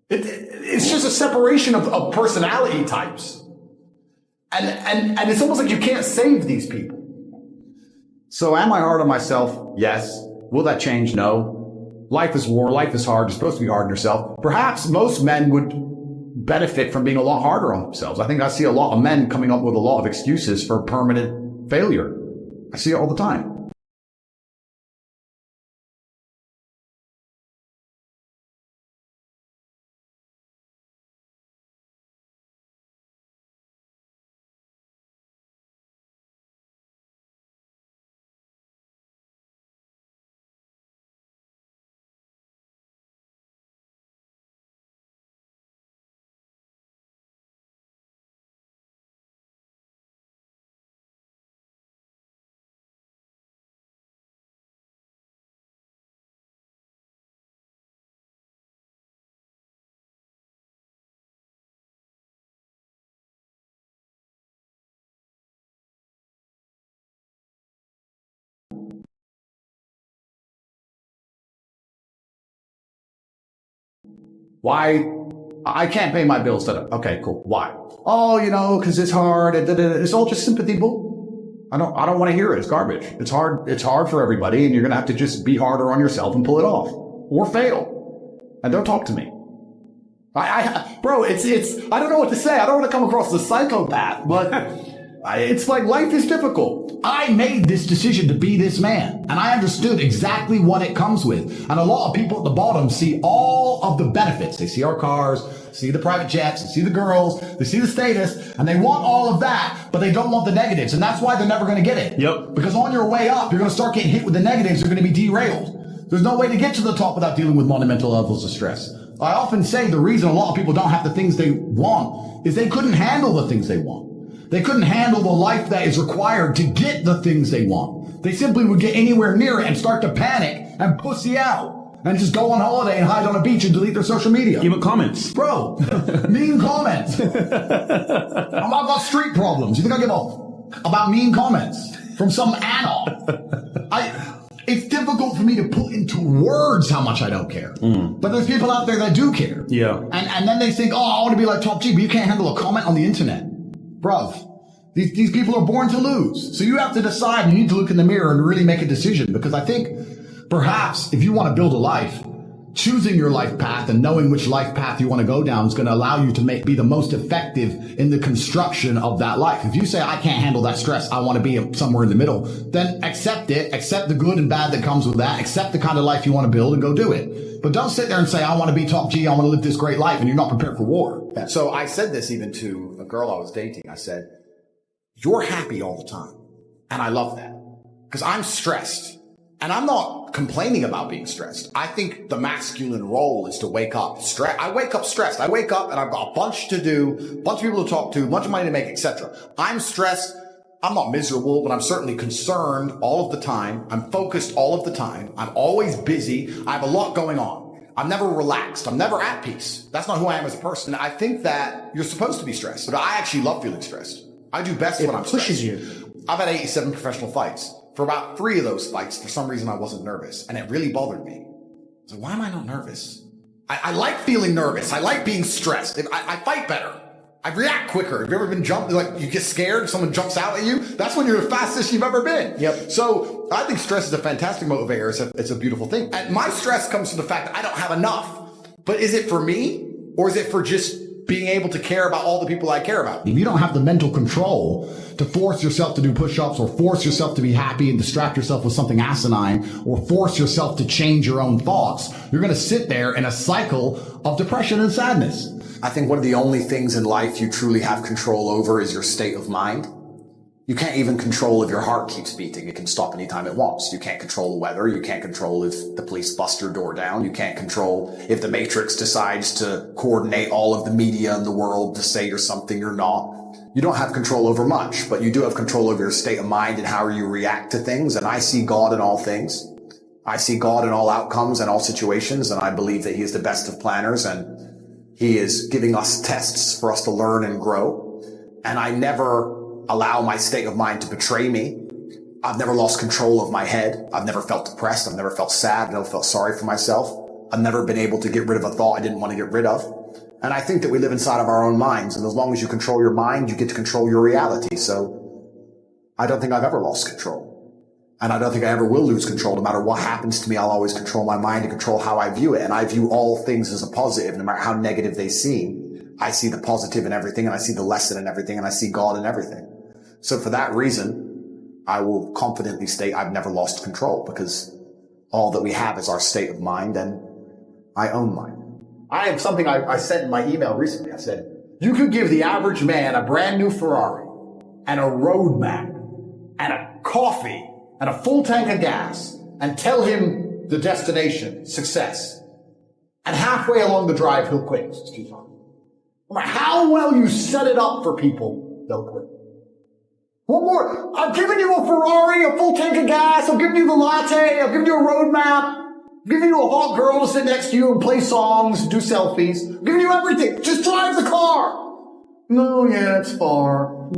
It's just a separation of personality types. And it's almost like you can't save these people. So am I hard on myself? Yes. Will that change? No. Life is war. Life is hard. You're supposed to be hard on yourself. Perhaps most men would benefit from being a lot harder on themselves. I think I see a lot of men coming up with a lot of excuses for permanent failure. I see it all the time. Why? I can't pay my bills. Okay, cool. Why? Oh, because it's hard. It's all just sympathy bull. I don't want to hear it. It's garbage. It's hard. It's hard for everybody, and you're going to have to just be harder on yourself and pull it off. Or fail. And don't talk to me. Bro, it's, I don't know what to say. I don't want to come across as a psychopath, but it's like life is difficult. I made this decision to be this man, and I understood exactly what it comes with. And a lot of people at the bottom see all of the benefits. They see our cars, see the private jets, they see the girls, they see the status, and they want all of that, but they don't want the negatives. And that's why they're never going to get it. Yep. Because on your way up, you're going to start getting hit with the negatives. You're going to be derailed. There's no way to get to the top without dealing with monumental levels of stress. I often say the reason a lot of people don't have the things they want is they couldn't handle the things they want. They couldn't handle the life that is required to get the things they want. They simply would get anywhere near it and start to panic and pussy out and just go on holiday and hide on a beach and delete their social media. Give it comments. Bro, mean comments. I've got street problems. You think I give a about mean comments from some anon? It's difficult for me to put into words how much I don't care. But there's people out there that do care. Yeah. And then they think, I want to be like Top G, but you can't handle a comment on the internet. Bruv, these people are born to lose. So you have to decide. You need to look in the mirror and really make a decision. Because I think perhaps if you want to build a life, choosing your life path and knowing which life path you want to go down is going to allow you to be the most effective in the construction of that life. If you say, I can't handle that stress, I want to be somewhere in the middle, then accept it, accept the good and bad that comes with that, accept the kind of life you want to build and go do it. But don't sit there and say, I want to be Top G, I want to live this great life, and you're not prepared for war. So I said this even to a girl I was dating. I said, you're happy all the time. And I love that. Because I'm stressed. And I'm not complaining about being stressed. I think the masculine role is to wake up stressed. I wake up stressed. I wake up and I've got a bunch to do, a bunch of people to talk to, a bunch of money to make, etc. I'm stressed. I'm not miserable, but I'm certainly concerned all of the time. I'm focused all of the time. I'm always busy. I have a lot going on. I'm never relaxed. I'm never at peace. That's not who I am as a person. I think that you're supposed to be stressed, but I actually love feeling stressed. I do best when I'm stressed. It pushes you. I've had 87 professional fights. For about 3 of those fights, for some reason, I wasn't nervous. And it really bothered me. So why am I not nervous? I like feeling nervous. I like being stressed. I fight better. I react quicker. Have you ever been jumped? Like, you get scared if someone jumps out at you? That's when you're the fastest you've ever been. Yep. So I think stress is a fantastic motivator. It's a beautiful thing. And my stress comes from the fact that I don't have enough. But is it for me? Or is it for just being able to care about all the people I care about. If you don't have the mental control to force yourself to do push-ups or force yourself to be happy and distract yourself with something asinine or force yourself to change your own thoughts, you're going to sit there in a cycle of depression and sadness. I think one of the only things in life you truly have control over is your state of mind. You can't even control if your heart keeps beating. It can stop anytime it wants. You can't control the weather. You can't control if the police bust your door down. You can't control if the Matrix decides to coordinate all of the media in the world to say you're something you're not. You don't have control over much, but you do have control over your state of mind and how you react to things. And I see God in all things. I see God in all outcomes and all situations. And I believe that he is the best of planners and he is giving us tests for us to learn and grow. And I never allow my state of mind to betray me. I've never lost control of my head. I've never felt depressed. I've never felt sad. I've never felt sorry for myself. I've never been able to get rid of a thought I didn't want to get rid of. And I think that we live inside of our own minds. And as long as you control your mind, you get to control your reality. So I don't think I've ever lost control. And I don't think I ever will lose control. No matter what happens to me, I'll always control my mind and control how I view it. And I view all things as a positive, no matter how negative they seem. I see the positive in everything, and I see the lesson in everything, and I see God in everything. So for that reason, I will confidently state I've never lost control, because all that we have is our state of mind, and I own mine. I have something I said in my email recently. I said, you could give the average man a brand new Ferrari and a roadmap and a coffee and a full tank of gas and tell him the destination, success. And halfway along the drive, he'll quit. It's too hard. No matter how well you set it up for people, they'll quit. One more. I've given you a Ferrari, a full tank of gas. I've given you the latte. I've given you a roadmap. I've given you a hot girl to sit next to you and play songs, do selfies. I've given you everything. Just drive the car. No, yeah, it's far.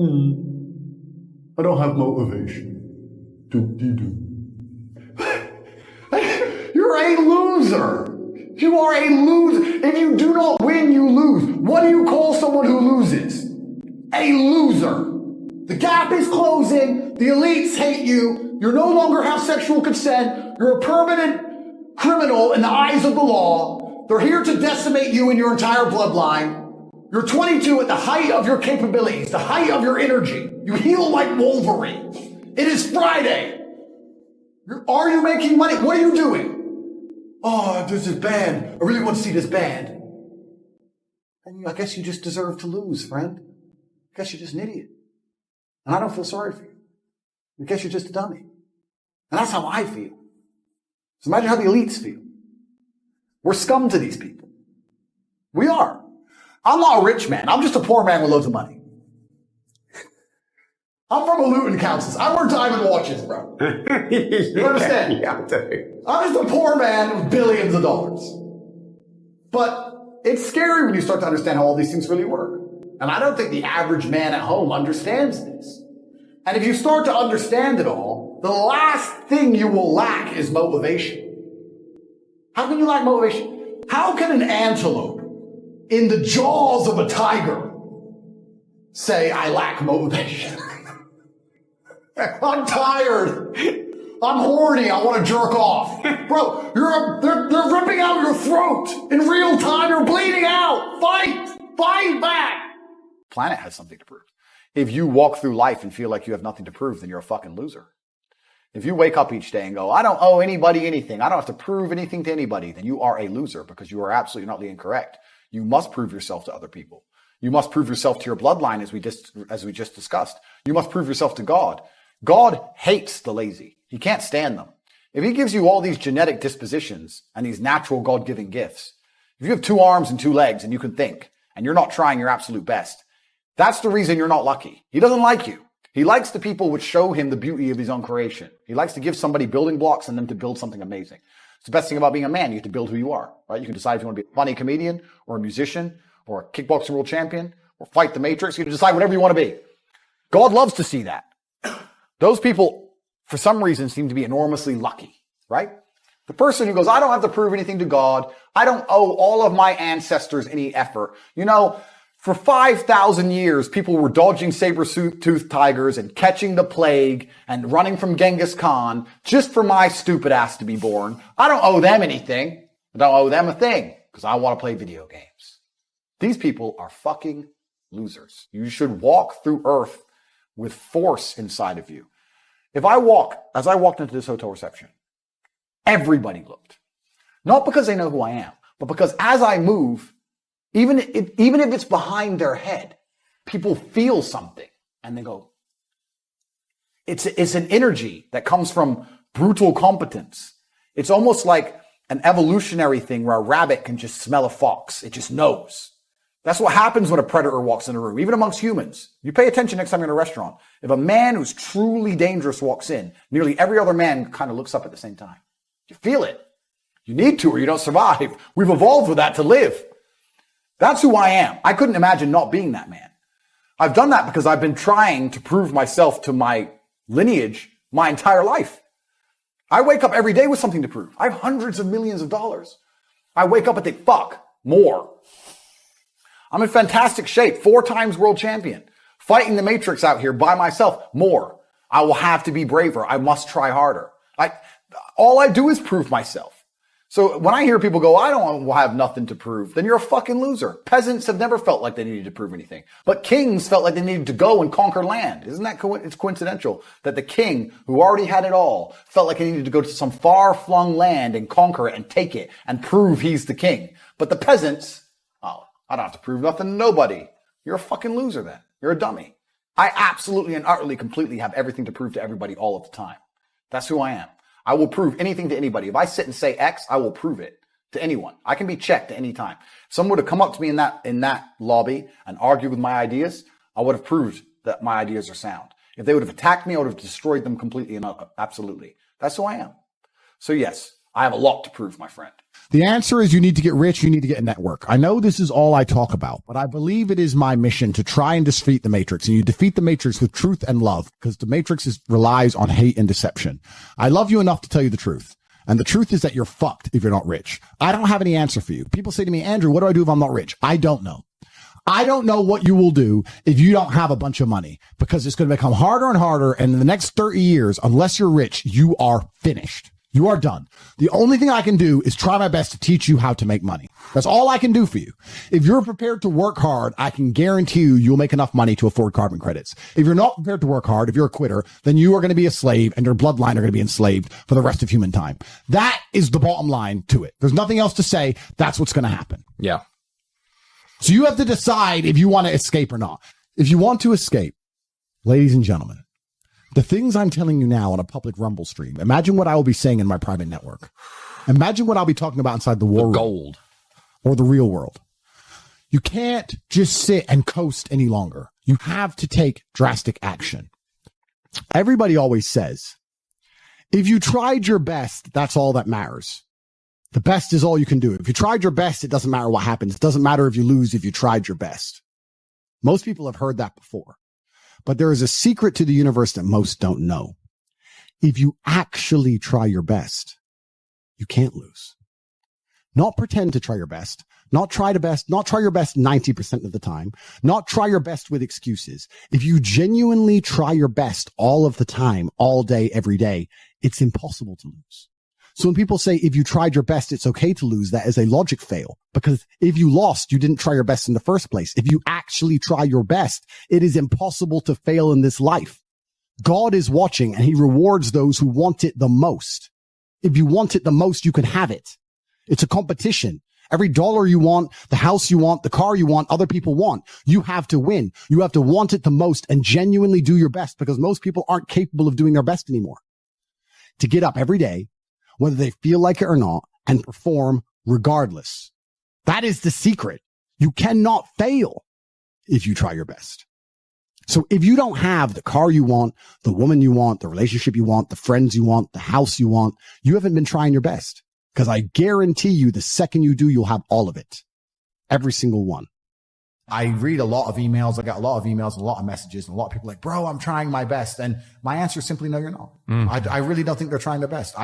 I don't have motivation. You're a loser. You are a loser. If you do not win, you lose. What do you call someone who loses? A loser. The gap is closing. The elites hate you. You no longer have sexual consent. You're a permanent criminal in the eyes of the law. They're here to decimate you and your entire bloodline. You're 22 at the height of your capabilities, the height of your energy. You heal like Wolverine. It is Friday. Are you making money? What are you doing? Oh, there's this band. I really want to see this band. And I guess you just deserve to lose, friend. I guess you're just an idiot. And I don't feel sorry for you. I guess you're just a dummy. And that's how I feel. So imagine how the elites feel. We're scum to these people. We are. I'm not a rich man. I'm just a poor man with loads of money. I'm from a Luton Council. I wear diamond watches, bro. You understand? Yeah, I do. I'm just a poor man with billions of dollars. But it's scary when you start to understand how all these things really work. And I don't think the average man at home understands this. And if you start to understand it all, the last thing you will lack is motivation. How can you lack motivation? How can an antelope in the jaws of a tiger say, I lack motivation? I'm tired. I'm horny. I want to jerk off. Bro, they're ripping out your throat in real time. You're bleeding out. Fight back. Planet has something to prove. If you walk through life and feel like you have nothing to prove, then you're a fucking loser. If you wake up each day and go, I don't owe anybody anything, I don't have to prove anything to anybody, then you are a loser, because you are absolutely not incorrect. You must prove yourself to other people. You must prove yourself to your bloodline, as we just discussed. You must prove yourself to God. God hates the lazy. He can't stand them. If he gives you all these genetic dispositions and these natural God-given gifts, if you have 2 arms and 2 legs and you can think, and you're not trying your absolute best, that's the reason you're not lucky. He doesn't like you. He likes the people which show him the beauty of his own creation. He likes to give somebody building blocks and them to build something amazing. It's the best thing about being a man. You get to build who you are, right? You can decide if you want to be a funny comedian or a musician or a kickboxing world champion or fight the Matrix. You can decide whatever you want to be. God loves to see that. Those people, for some reason, seem to be enormously lucky, right? The person who goes, I don't have to prove anything to God. I don't owe all of my ancestors any effort. You know, for 5,000 years, people were dodging saber-toothed tigers and catching the plague and running from Genghis Khan just for my stupid ass to be born. I don't owe them anything. I don't owe them a thing because I want to play video games. These people are fucking losers. You should walk through Earth with force inside of you. As I walked into this hotel reception, everybody looked. Not because they know who I am, but because as I move, even if it's behind their head, people feel something and they go, it's an energy that comes from brutal competence. It's almost like an evolutionary thing where a rabbit can just smell a fox. It just knows. That's what happens when a predator walks in a room, even amongst humans. You pay attention next time you're in a restaurant. If a man who's truly dangerous walks in, nearly every other man kind of looks up at the same time. You feel it. You need to or you don't survive. We've evolved with that to live. That's who I am. I couldn't imagine not being that man. I've done that because I've been trying to prove myself to my lineage my entire life. I wake up every day with something to prove. I have hundreds of millions of dollars. I wake up and think, fuck, more. I'm in fantastic shape, 4 times world champion, fighting the matrix out here by myself, more. I will have to be braver. I must try harder. All I do is prove myself. So when I hear people go, I don't have nothing to prove, then you're a fucking loser. Peasants have never felt like they needed to prove anything, but kings felt like they needed to go and conquer land. Isn't that it's coincidental that the king who already had it all felt like he needed to go to some far-flung land and conquer it and take it and prove he's the king. But the peasants, oh, I don't have to prove nothing to nobody. You're a fucking loser then. You're a dummy. I absolutely and utterly completely have everything to prove to everybody all of the time. That's who I am. I will prove anything to anybody. If I sit and say X, I will prove it to anyone. I can be checked at any time. If someone would have come up to me in that lobby and argued with my ideas, I would have proved that my ideas are sound. If they would have attacked me, I would have destroyed them completely and absolutely. That's who I am. So yes, I have a lot to prove, my friend. The answer is you need to get rich. You need to get a network. I know this is all I talk about, but I believe it is my mission to try and defeat the matrix. And you defeat the matrix with truth and love, because the matrix relies on hate and deception. I love you enough to tell you the truth. And the truth is that you're fucked if you're not rich. I don't have any answer for you. People say to me, Andrew, what do I do if I'm not rich? I don't know. I don't know what you will do if you don't have a bunch of money, because it's going to become harder and harder. And in the next 30 years, unless you're rich, you are finished. You are done. The only thing I can do is try my best to teach you how to make money. That's all I can do for you. If you're prepared to work hard, I can guarantee you'll make enough money to afford carbon credits. If you're not prepared to work hard, if you're a quitter, then you are going to be a slave and your bloodline are going to be enslaved for the rest of human time. That is the bottom line to it. There's nothing else to say. That's what's going to happen. Yeah. So you have to decide if you want to escape or not. If you want to escape, ladies and gentlemen, the things I'm telling you now on a public Rumble stream, imagine what I will be saying in my private network. Imagine what I'll be talking about inside the war room gold or the real world. You can't just sit and coast any longer. You have to take drastic action. Everybody always says, if you tried your best, that's all that matters. The best is all you can do. If you tried your best, it doesn't matter what happens. It doesn't matter if you lose if you tried your best. Most people have heard that before. But there is a secret to the universe that most don't know. If you actually try your best, you can't lose. Not pretend to try your best, not try your best 90% of the time, not try your best with excuses. If you genuinely try your best all of the time, all day, every day, it's impossible to lose. So when people say, if you tried your best, it's okay to lose, that is a logic fail. Because if you lost, you didn't try your best in the first place. If you actually try your best, it is impossible to fail in this life. God is watching and he rewards those who want it the most. If you want it the most, you can have it. It's a competition. Every dollar you want, the house you want, the car you want, other people want. You have to win. You have to want it the most and genuinely do your best, because most people aren't capable of doing their best anymore. To get up every day, whether they feel like it or not, and perform regardless. That is the secret. You cannot fail if you try your best. So if you don't have the car you want, the woman you want, the relationship you want, the friends you want, the house you want, you haven't been trying your best. Because I guarantee you the second you do, you'll have all of it. Every single one. I read a lot of emails. I got a lot of emails, a lot of messages, and a lot of people like, bro, I'm trying my best. And my answer is simply, no, you're not. I really don't think they're trying their best.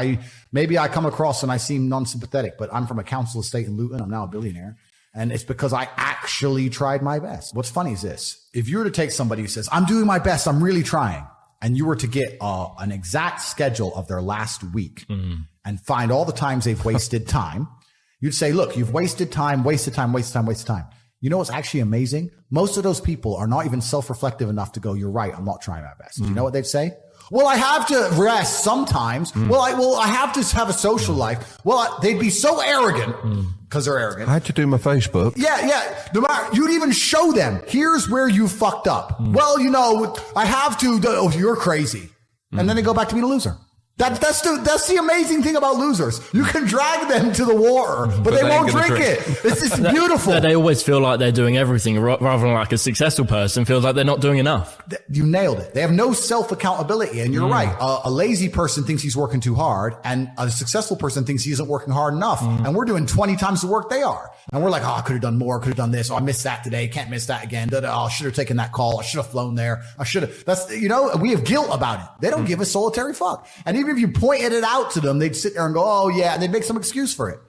Maybe I come across and I seem non-sympathetic, but I'm from a council estate in Luton. I'm now a billionaire. And it's because I actually tried my best. What's funny is this. If you were to take somebody who says, I'm doing my best, I'm really trying, and you were to get an exact schedule of their last week and find all the times they've wasted time, you'd say, look, you've wasted time, wasted time, wasted time, wasted time. You know what's actually amazing? Most of those people are not even self-reflective enough to go, you're right, I'm not trying my best. You know what they'd say? Well, I have to rest sometimes. I have to have a social life. They'd be so arrogant because they're arrogant. I had to do my Facebook. Yeah. No matter, you'd even show them, here's where you fucked up. Well, I have to, you're crazy. And then they go back to being a loser. That's the amazing thing about losers. You can drag them to the water, but they won't drink it. It's beautiful. They always feel like they're doing everything rather than like a successful person feels like they're not doing enough. You nailed it. They have no self-accountability. And you're right. A lazy person thinks he's working too hard, and a successful person thinks he isn't working hard enough. And we're doing 20 times the work they are. And we're like, I could have done more, could have done this. I missed that today. Can't miss that again. I should have taken that call. I should have flown there. I should have. We have guilt about it. They don't give a solitary fuck. And even if you pointed it out to them, they'd sit there and go, oh yeah, and they'd make some excuse for it.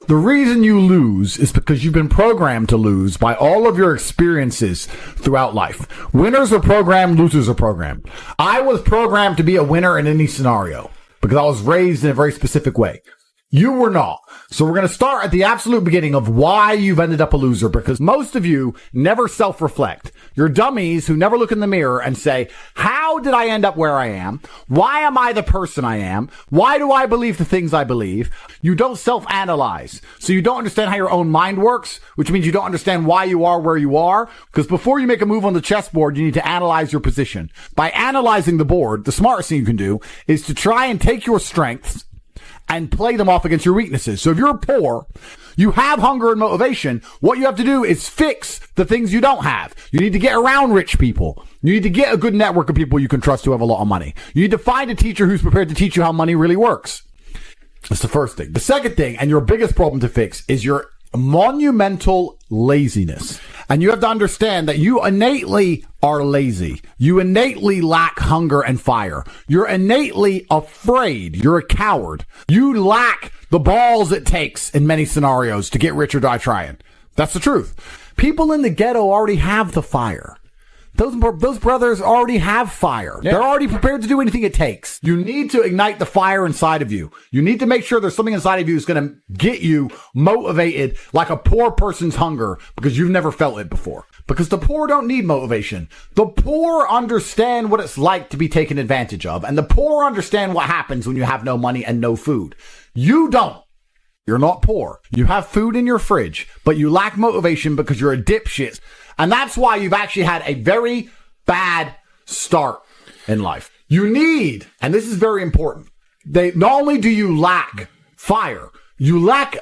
The reason you lose is because you've been programmed to lose by all of your experiences throughout life. Winners are programmed, losers are programmed. I was programmed to be a winner in any scenario because I was raised in a very specific way. You were not. So we're going to start at the absolute beginning of why you've ended up a loser, because most of you never self-reflect. You're dummies who never look in the mirror and say, how did I end up where I am? Why am I the person I am? Why do I believe the things I believe? You don't self-analyze. So you don't understand how your own mind works, which means you don't understand why you are where you are. Because before you make a move on the chessboard, you need to analyze your position. By analyzing the board, the smartest thing you can do is to try and take your strengths and play them off against your weaknesses. So if you're poor, you have hunger and motivation, what you have to do is fix the things you don't have. You need to get around rich people. You need to get a good network of people you can trust who have a lot of money. You need to find a teacher who's prepared to teach you how money really works. That's the first thing. The second thing, and your biggest problem to fix, is your monumental laziness. And you have to understand that you innately are lazy. You innately lack hunger and fire. You're innately afraid. You're a coward. You lack the balls it takes in many scenarios to get rich or die trying. That's the truth. People in the ghetto already have the fire. Those brothers already have fire. Yeah. They're already prepared to do anything it takes. You need to ignite the fire inside of you. You need to make sure there's something inside of you that's going to get you motivated like a poor person's hunger, because you've never felt it before. Because the poor don't need motivation. The poor understand what it's like to be taken advantage of. And the poor understand what happens when you have no money and no food. You don't. You're not poor. You have food in your fridge, but you lack motivation because you're a dipshit. And that's why you've actually had a very bad start in life. You need, and this is very important, not only do you lack fire, you lack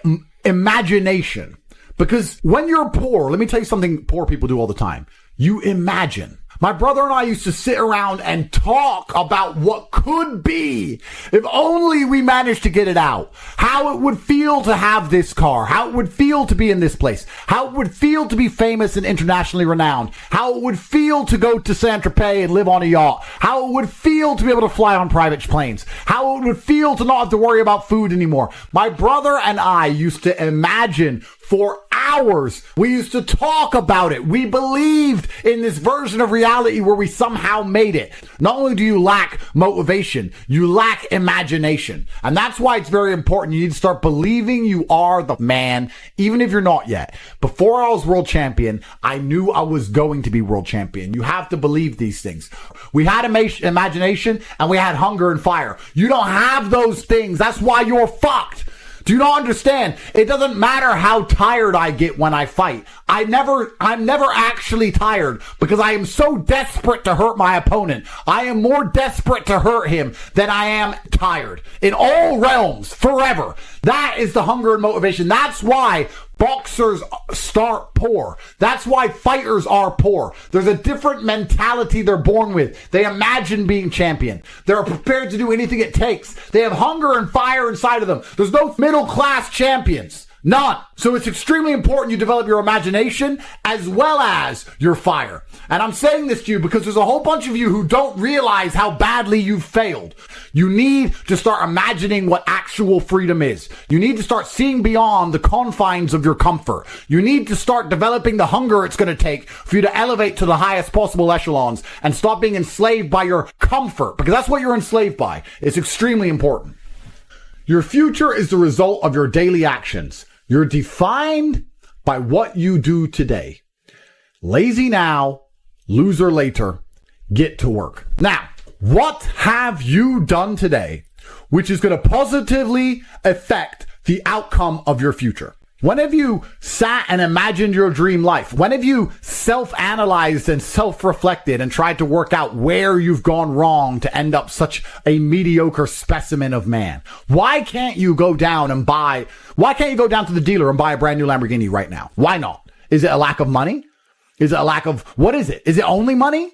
imagination. Because when you're poor, let me tell you something poor people do all the time. You imagine. My brother and I used to sit around and talk about what could be if only we managed to get it out. How it would feel to have this car. How it would feel to be in this place. How it would feel to be famous and internationally renowned. How it would feel to go to Saint-Tropez and live on a yacht. How it would feel to be able to fly on private planes. How it would feel to not have to worry about food anymore. My brother and I used to imagine for hours. We used to talk about it. We believed in this version of reality where we somehow made it. Not only do you lack motivation, you lack imagination. And that's why it's very important. You need to start believing you are the man, even if you're not yet. Before I was world champion, I knew I was going to be world champion. You have to believe these things. We had imagination and we had hunger and fire. You don't have those things. That's why you're fucked. Do you not understand? It doesn't matter how tired I get when I fight. I'm never actually tired because I am so desperate to hurt my opponent. I am more desperate to hurt him than I am tired. In all realms, forever. That is the hunger and motivation. That's why boxers start poor. That's why fighters are poor. There's a different mentality they're born with. They imagine being champion. They're prepared to do anything it takes. They have hunger and fire inside of them. There's no middle class champions. None. So it's extremely important you develop your imagination as well as your fire. And I'm saying this to you because there's a whole bunch of you who don't realize how badly you've failed. You need to start imagining what actual freedom is. You need to start seeing beyond the confines of your comfort. You need to start developing the hunger it's going to take for you to elevate to the highest possible echelons and stop being enslaved by your comfort, because that's what you're enslaved by. It's extremely important. Your future is the result of your daily actions. You're defined by what you do today. Lazy now, loser later. Get to work. Now, what have you done today which is going to positively affect the outcome of your future? When have you sat and imagined your dream life? When have you self-analyzed and self-reflected and tried to work out where you've gone wrong to end up such a mediocre specimen of man? Why can't you go down to the dealer and buy a brand new Lamborghini right now? Why not? Is it a lack of money? Is it a lack of, what is it? Is it only money?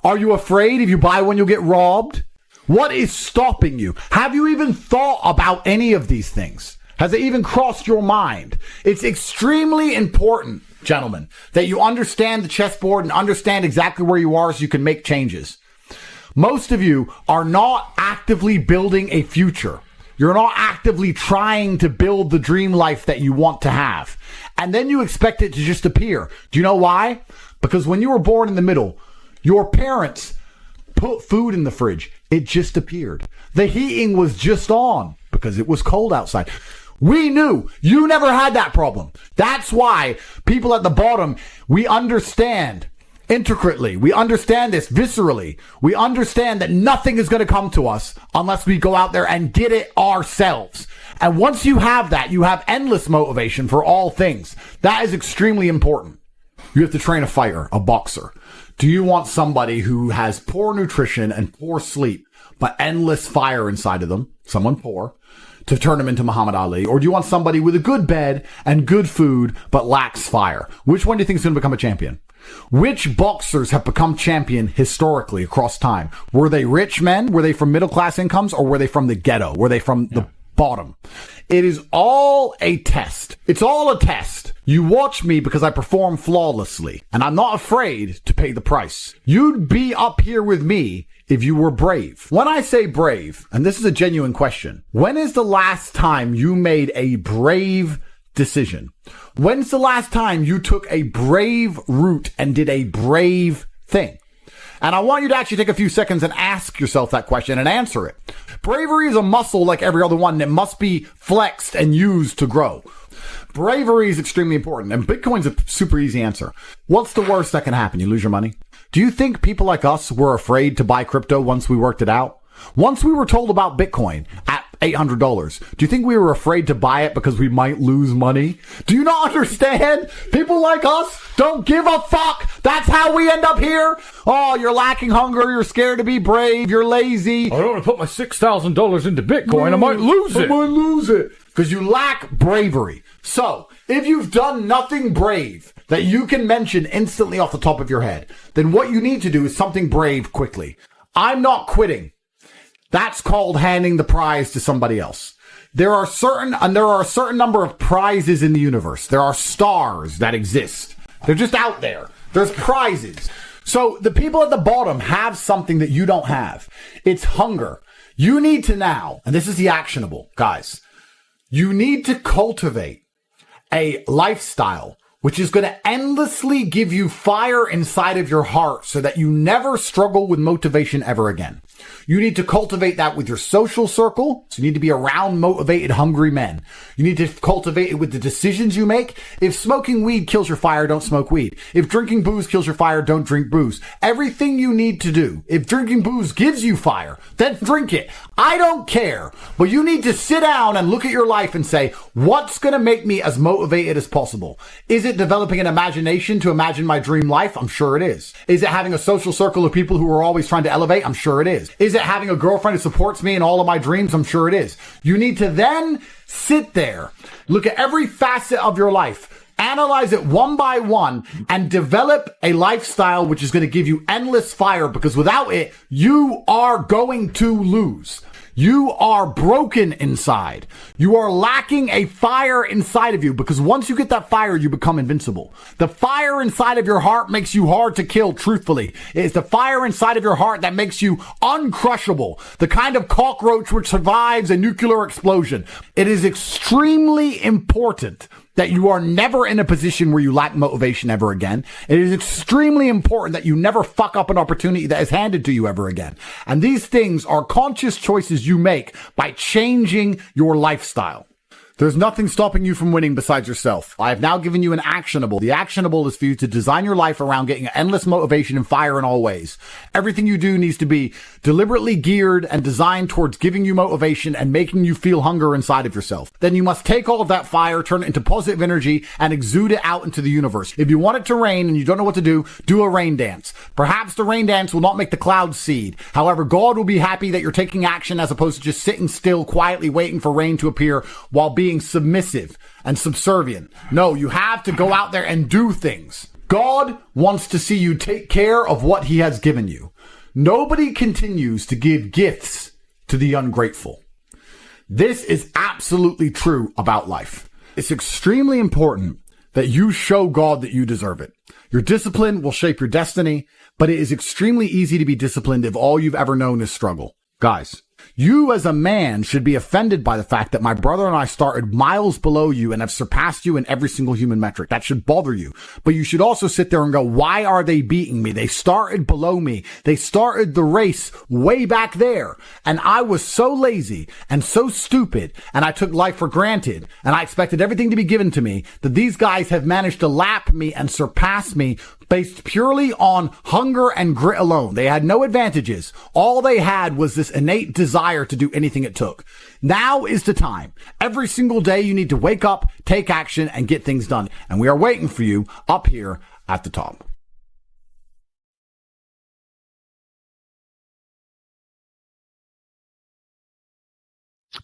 Are you afraid if you buy one, you'll get robbed? What is stopping you? Have you even thought about any of these things? Has it even crossed your mind? It's extremely important, gentlemen, that you understand the chessboard and understand exactly where you are so you can make changes. Most of you are not actively building a future. You're not actively trying to build the dream life that you want to have. And then you expect it to just appear. Do you know why? Because when you were born in the middle, your parents put food in the fridge. It just appeared. The heating was just on because it was cold outside. We knew you never had that problem. That's why people at the bottom, we understand intricately. We understand this viscerally. We understand that nothing is going to come to us unless we go out there and get it ourselves. And once you have that, you have endless motivation for all things. That is extremely important. You have to train a fighter, a boxer. Do you want somebody who has poor nutrition and poor sleep, but endless fire inside of them, someone poor, to turn them into Muhammad Ali? Or do you want somebody with a good bed and good food, but lacks fire? Which one do you think is going to become a champion? Which boxers have become champion historically across time? Were they rich men? Were they from middle class incomes? Or were they from the ghetto? Were they from the bottom? It is all a test. It's all a test. You watch me because I perform flawlessly, and I'm not afraid to pay the price. You'd be up here with me if you were brave. When I say brave, and this is a genuine question, when is the last time you made a brave decision? When's the last time you took a brave route and did a brave thing? And I want you to actually take a few seconds and ask yourself that question and answer it. Bravery is a muscle like every other one that must be flexed and used to grow. Bravery is extremely important, and Bitcoin's a super easy answer. What's the worst that can happen? You lose your money? Do you think people like us were afraid to buy crypto once we worked it out? Once we were told about Bitcoin at $800, do you think we were afraid to buy it because we might lose money? Do you not understand? People like us don't give a fuck. That's how we end up here. Oh, you're lacking hunger. You're scared to be brave. You're lazy. I don't want to put my $6,000 into Bitcoin. I might lose it. Because you lack bravery. So, if you've done nothing brave that you can mention instantly off the top of your head, then what you need to do is something brave quickly. I'm not quitting. That's called handing the prize to somebody else. There are a certain number of prizes in the universe. There are stars that exist. They're just out there. There's prizes. So the people at the bottom have something that you don't have. It's hunger. You need to now, and this is the actionable, guys, you need to cultivate a lifestyle which is going to endlessly give you fire inside of your heart so that you never struggle with motivation ever again. You need to cultivate that with your social circle. So you need to be around motivated, hungry men. You need to cultivate it with the decisions you make. If smoking weed kills your fire, don't smoke weed. If drinking booze kills your fire, don't drink booze. Everything you need to do. If drinking booze gives you fire, then drink it. I don't care. But you need to sit down and look at your life and say, what's going to make me as motivated as possible? Is it developing an imagination to imagine my dream life? I'm sure it is. Is it having a social circle of people who are always trying to elevate? I'm sure it is. Is it having a girlfriend who supports me in all of my dreams? I'm sure it is. You need to then sit there, look at every facet of your life, analyze it one by one, and develop a lifestyle which is going to give you endless fire, because without it, you are going to lose. You are broken inside. You are lacking a fire inside of you, because once you get that fire, you become invincible. The fire inside of your heart makes you hard to kill, truthfully. It's the fire inside of your heart that makes you uncrushable. The kind of cockroach which survives a nuclear explosion. It is extremely important that you are never in a position where you lack motivation ever again. It is extremely important that you never fuck up an opportunity that is handed to you ever again. And these things are conscious choices you make by changing your lifestyle. There's nothing stopping you from winning besides yourself. I have now given you an actionable. The actionable is for you to design your life around getting endless motivation and fire in all ways. Everything you do needs to be deliberately geared and designed towards giving you motivation and making you feel hunger inside of yourself. Then you must take all of that fire, turn it into positive energy, and exude it out into the universe. If you want it to rain and you don't know what to do a rain dance. Perhaps the rain dance will not make the clouds seed. However, God will be happy that you're taking action as opposed to just sitting still, quietly waiting for rain to appear while being submissive and subservient. No, you have to go out there and do things. God wants to see you take care of what he has given you. Nobody continues to give gifts to the ungrateful. This is absolutely true about life. It's extremely important that you show God that you deserve it. Your discipline will shape your destiny, but it is extremely easy to be disciplined if all you've ever known is struggle. Guys, you as a man should be offended by the fact that my brother and I started miles below you and have surpassed you in every single human metric. That should bother you. But you should also sit there and go, why are they beating me? They started below me. They started the race way back there. And I was so lazy and so stupid, and I took life for granted, and I expected everything to be given to me, that these guys have managed to lap me and surpass me based purely on hunger and grit alone. They had no advantages. All they had was this innate desire to do anything it took. Now is the time. Every single day you need to wake up, take action, and get things done. And we are waiting for you up here at the top.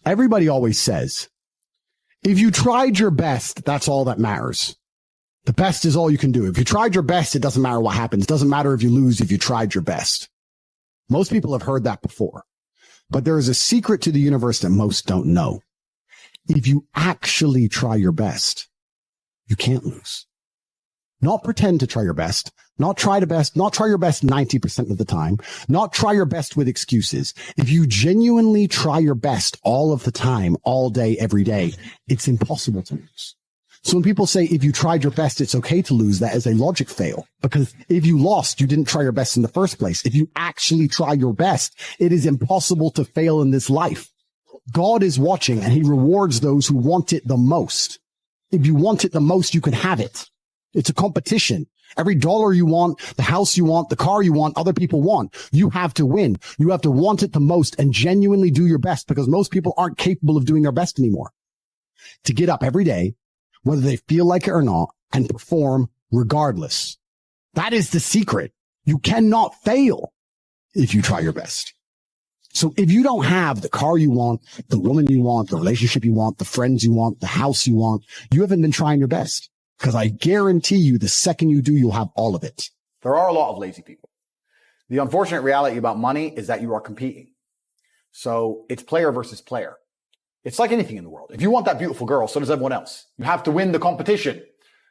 Everybody always says, if you tried your best, that's all that matters. The best is all you can do. If you tried your best, it doesn't matter what happens. It doesn't matter if you lose if you tried your best. Most people have heard that before. But there is a secret to the universe that most don't know. If you actually try your best, you can't lose. Not pretend to try your best. Not try your best 90% of the time. Not try your best with excuses. If you genuinely try your best all of the time, all day, every day, it's impossible to lose. So when people say, if you tried your best, it's okay to lose, that is a logic fail. Because if you lost, you didn't try your best in the first place. If you actually try your best, it is impossible to fail in this life. God is watching and he rewards those who want it the most. If you want it the most, you can have it. It's a competition. Every dollar you want, the house you want, the car you want, other people want. You have to win. You have to want it the most and genuinely do your best, because most people aren't capable of doing their best anymore. To get up every day, whether they feel like it or not, and perform regardless. That is the secret. You cannot fail if you try your best. So if you don't have the car you want, the woman you want, the relationship you want, the friends you want, the house you want, you haven't been trying your best. Because I guarantee you the second you do, you'll have all of it. There are a lot of lazy people. The unfortunate reality about money is that you are competing. So it's player versus player. It's like anything in the world. If you want that beautiful girl, so does everyone else. You have to win the competition.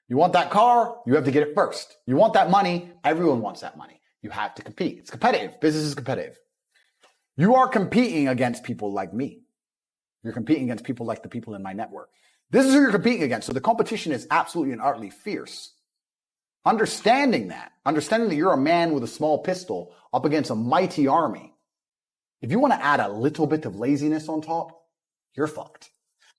You want that car, you have to get it first. You want that money, everyone wants that money. You have to compete. It's competitive. Business is competitive. You are competing against people like me. You're competing against people like the people in my network. This is who you're competing against. So the competition is absolutely and utterly fierce. Understanding that you're a man with a small pistol up against a mighty army. If you want to add a little bit of laziness on top, you're fucked.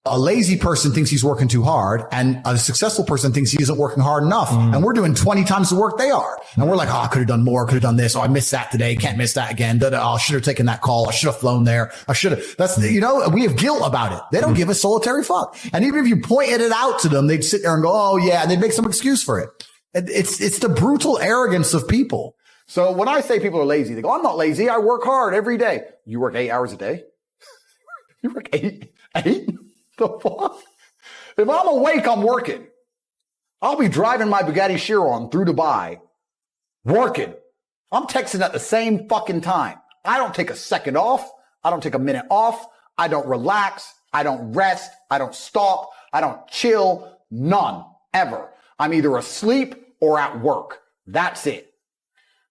A lazy person thinks he's working too hard, and a successful person thinks he isn't working hard enough. And we're doing 20 times the work they are. And we're like, oh, I could have done more, could have done this. Oh, I missed that today. Can't miss that again. Oh, I should have taken that call. I should have flown there. I should have. We have guilt about it. They don't give a solitary fuck. And even if you pointed it out to them, they'd sit there and go, oh yeah, and they'd make some excuse for it. It's the brutal arrogance of people. So when I say people are lazy, they go, I'm not lazy. I work hard every day. You work 8 hours a day? You work eight? The fuck? If I'm awake, I'm working. I'll be driving my Bugatti Chiron through Dubai, working. I'm texting at the same fucking time. I don't take a second off. I don't take a minute off. I don't relax. I don't rest. I don't stop. I don't chill. None. Ever. I'm either asleep or at work. That's it.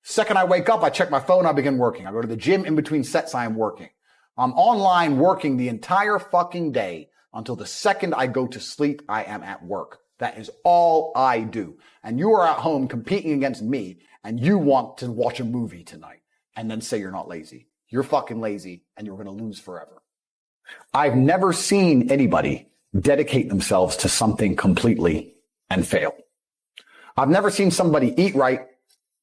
Second I wake up, I check my phone, I begin working. I go to the gym. In between sets, I am working. I'm online working the entire fucking day until the second I go to sleep, I am at work. That is all I do. And you are at home competing against me, and you want to watch a movie tonight and then say you're not lazy. You're fucking lazy, and you're going to lose forever. I've never seen anybody dedicate themselves to something completely and fail. I've never seen somebody eat right,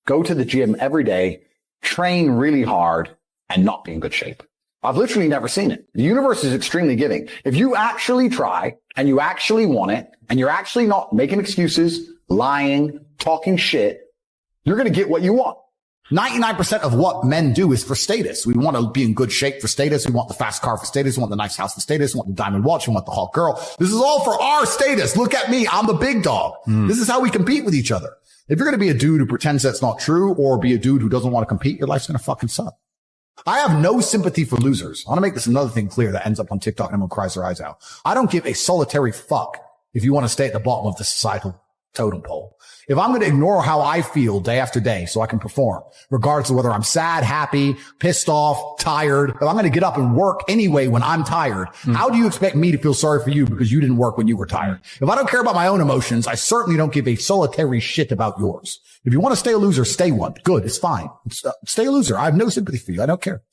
go to the gym every day, train really hard, and not be in good shape. I've literally never seen it. The universe is extremely giving. If you actually try and you actually want it and you're actually not making excuses, lying, talking shit, you're going to get what you want. 99% of what men do is for status. We want to be in good shape for status. We want the fast car for status. We want the nice house for status. We want the diamond watch. We want the hot girl. This is all for our status. Look at me. I'm the big dog. This is how we compete with each other. If you're going to be a dude who pretends that's not true or be a dude who doesn't want to compete, your life's going to fucking suck. I have no sympathy for losers. I want to make this another thing clear that ends up on TikTok and everyone cries their eyes out. I don't give a solitary fuck if you want to stay at the bottom of the societal totem pole. If I'm going to ignore how I feel day after day so I can perform, regardless of whether I'm sad, happy, pissed off, tired, if I'm going to get up and work anyway when I'm tired, how do you expect me to feel sorry for you because you didn't work when you were tired? If I don't care about my own emotions, I certainly don't give a solitary shit about yours. If you want to stay a loser, stay one. Good. It's fine. Stay a loser. I have no sympathy for you. I don't care.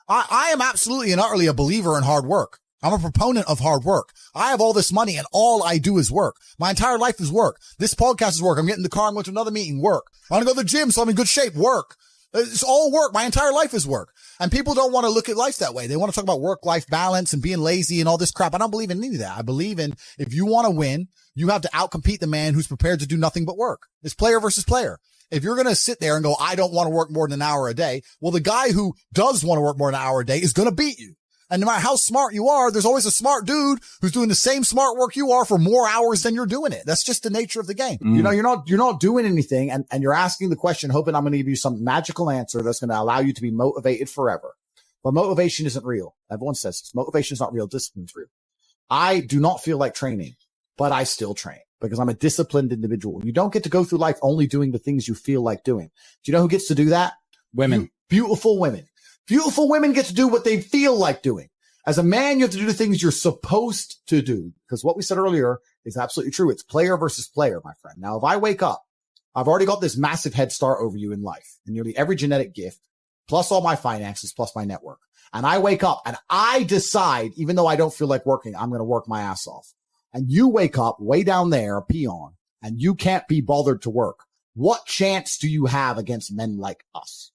I am absolutely and utterly a believer in hard work. I'm a proponent of hard work. I have all this money and all I do is work. My entire life is work. This podcast is work. I'm getting in the car. I'm going to another meeting. Work. I want to go to the gym so I'm in good shape. Work. It's all work. My entire life is work. And people don't want to look at life that way. They want to talk about work-life balance and being lazy and all this crap. I don't believe in any of that. I believe in if you want to win, you have to outcompete the man who's prepared to do nothing but work. It's player versus player. If you're going to sit there and go, I don't want to work more than an hour a day. Well, the guy who does want to work more than an hour a day is going to beat you. And no matter how smart you are, there's always a smart dude who's doing the same smart work you are for more hours than you're doing it. That's just the nature of the game. You know, you're not doing anything and you're asking the question, hoping I'm going to give you some magical answer that's going to allow you to be motivated forever. But motivation isn't real. Everyone says this. Motivation is not real. Discipline's real. I do not feel like training, but I still train because I'm a disciplined individual. You don't get to go through life only doing the things you feel like doing. Do you know who gets to do that? Women. Beautiful women. Beautiful women get to do what they feel like doing. As a man, you have to do the things you're supposed to do because what we said earlier is absolutely true. It's player versus player, my friend. Now, if I wake up, I've already got this massive head start over you in life and nearly every genetic gift, plus all my finances, plus my network. And I wake up and I decide, even though I don't feel like working, I'm going to work my ass off. And you wake up way down there, a peon, and you can't be bothered to work. What chance do you have against men like us?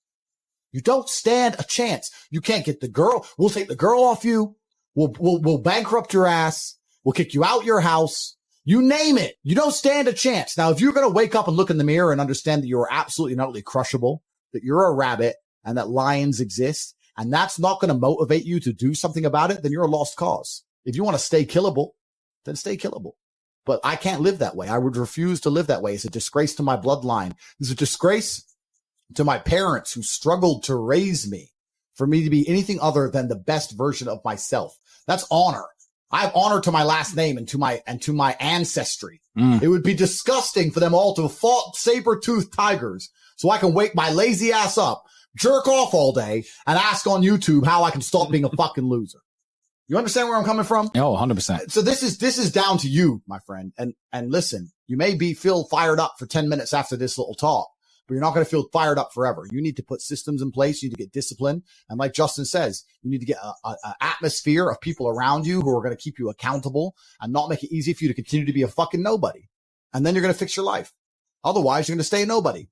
You don't stand a chance. You can't get the girl. We'll take the girl off you. We'll bankrupt your ass. We'll kick you out your house. You name it. You don't stand a chance. Now, if you're going to wake up and look in the mirror and understand that you're absolutely not utterly crushable, that you're a rabbit and that lions exist, and that's not going to motivate you to do something about it, then you're a lost cause. If you want to stay killable, then stay killable. But I can't live that way. I would refuse to live that way. It's a disgrace to my bloodline. It's a disgrace to my parents who struggled to raise me for me to be anything other than the best version of myself. That's honor. I have honor to my last name and to my ancestry. It would be disgusting for them all to have fought saber-toothed tigers so I can wake my lazy ass up, jerk off all day, and ask on YouTube how I can stop being a fucking loser. You understand where I'm coming from? Oh, 100%. So this is down to you, my friend. And listen, you may feel fired up for 10 minutes after this little talk, but you're not going to feel fired up forever. You need to put systems in place. You need to get discipline. And like Justin says, you need to get an atmosphere of people around you who are going to keep you accountable and not make it easy for you to continue to be a fucking nobody. And then you're going to fix your life. Otherwise, you're going to stay a nobody.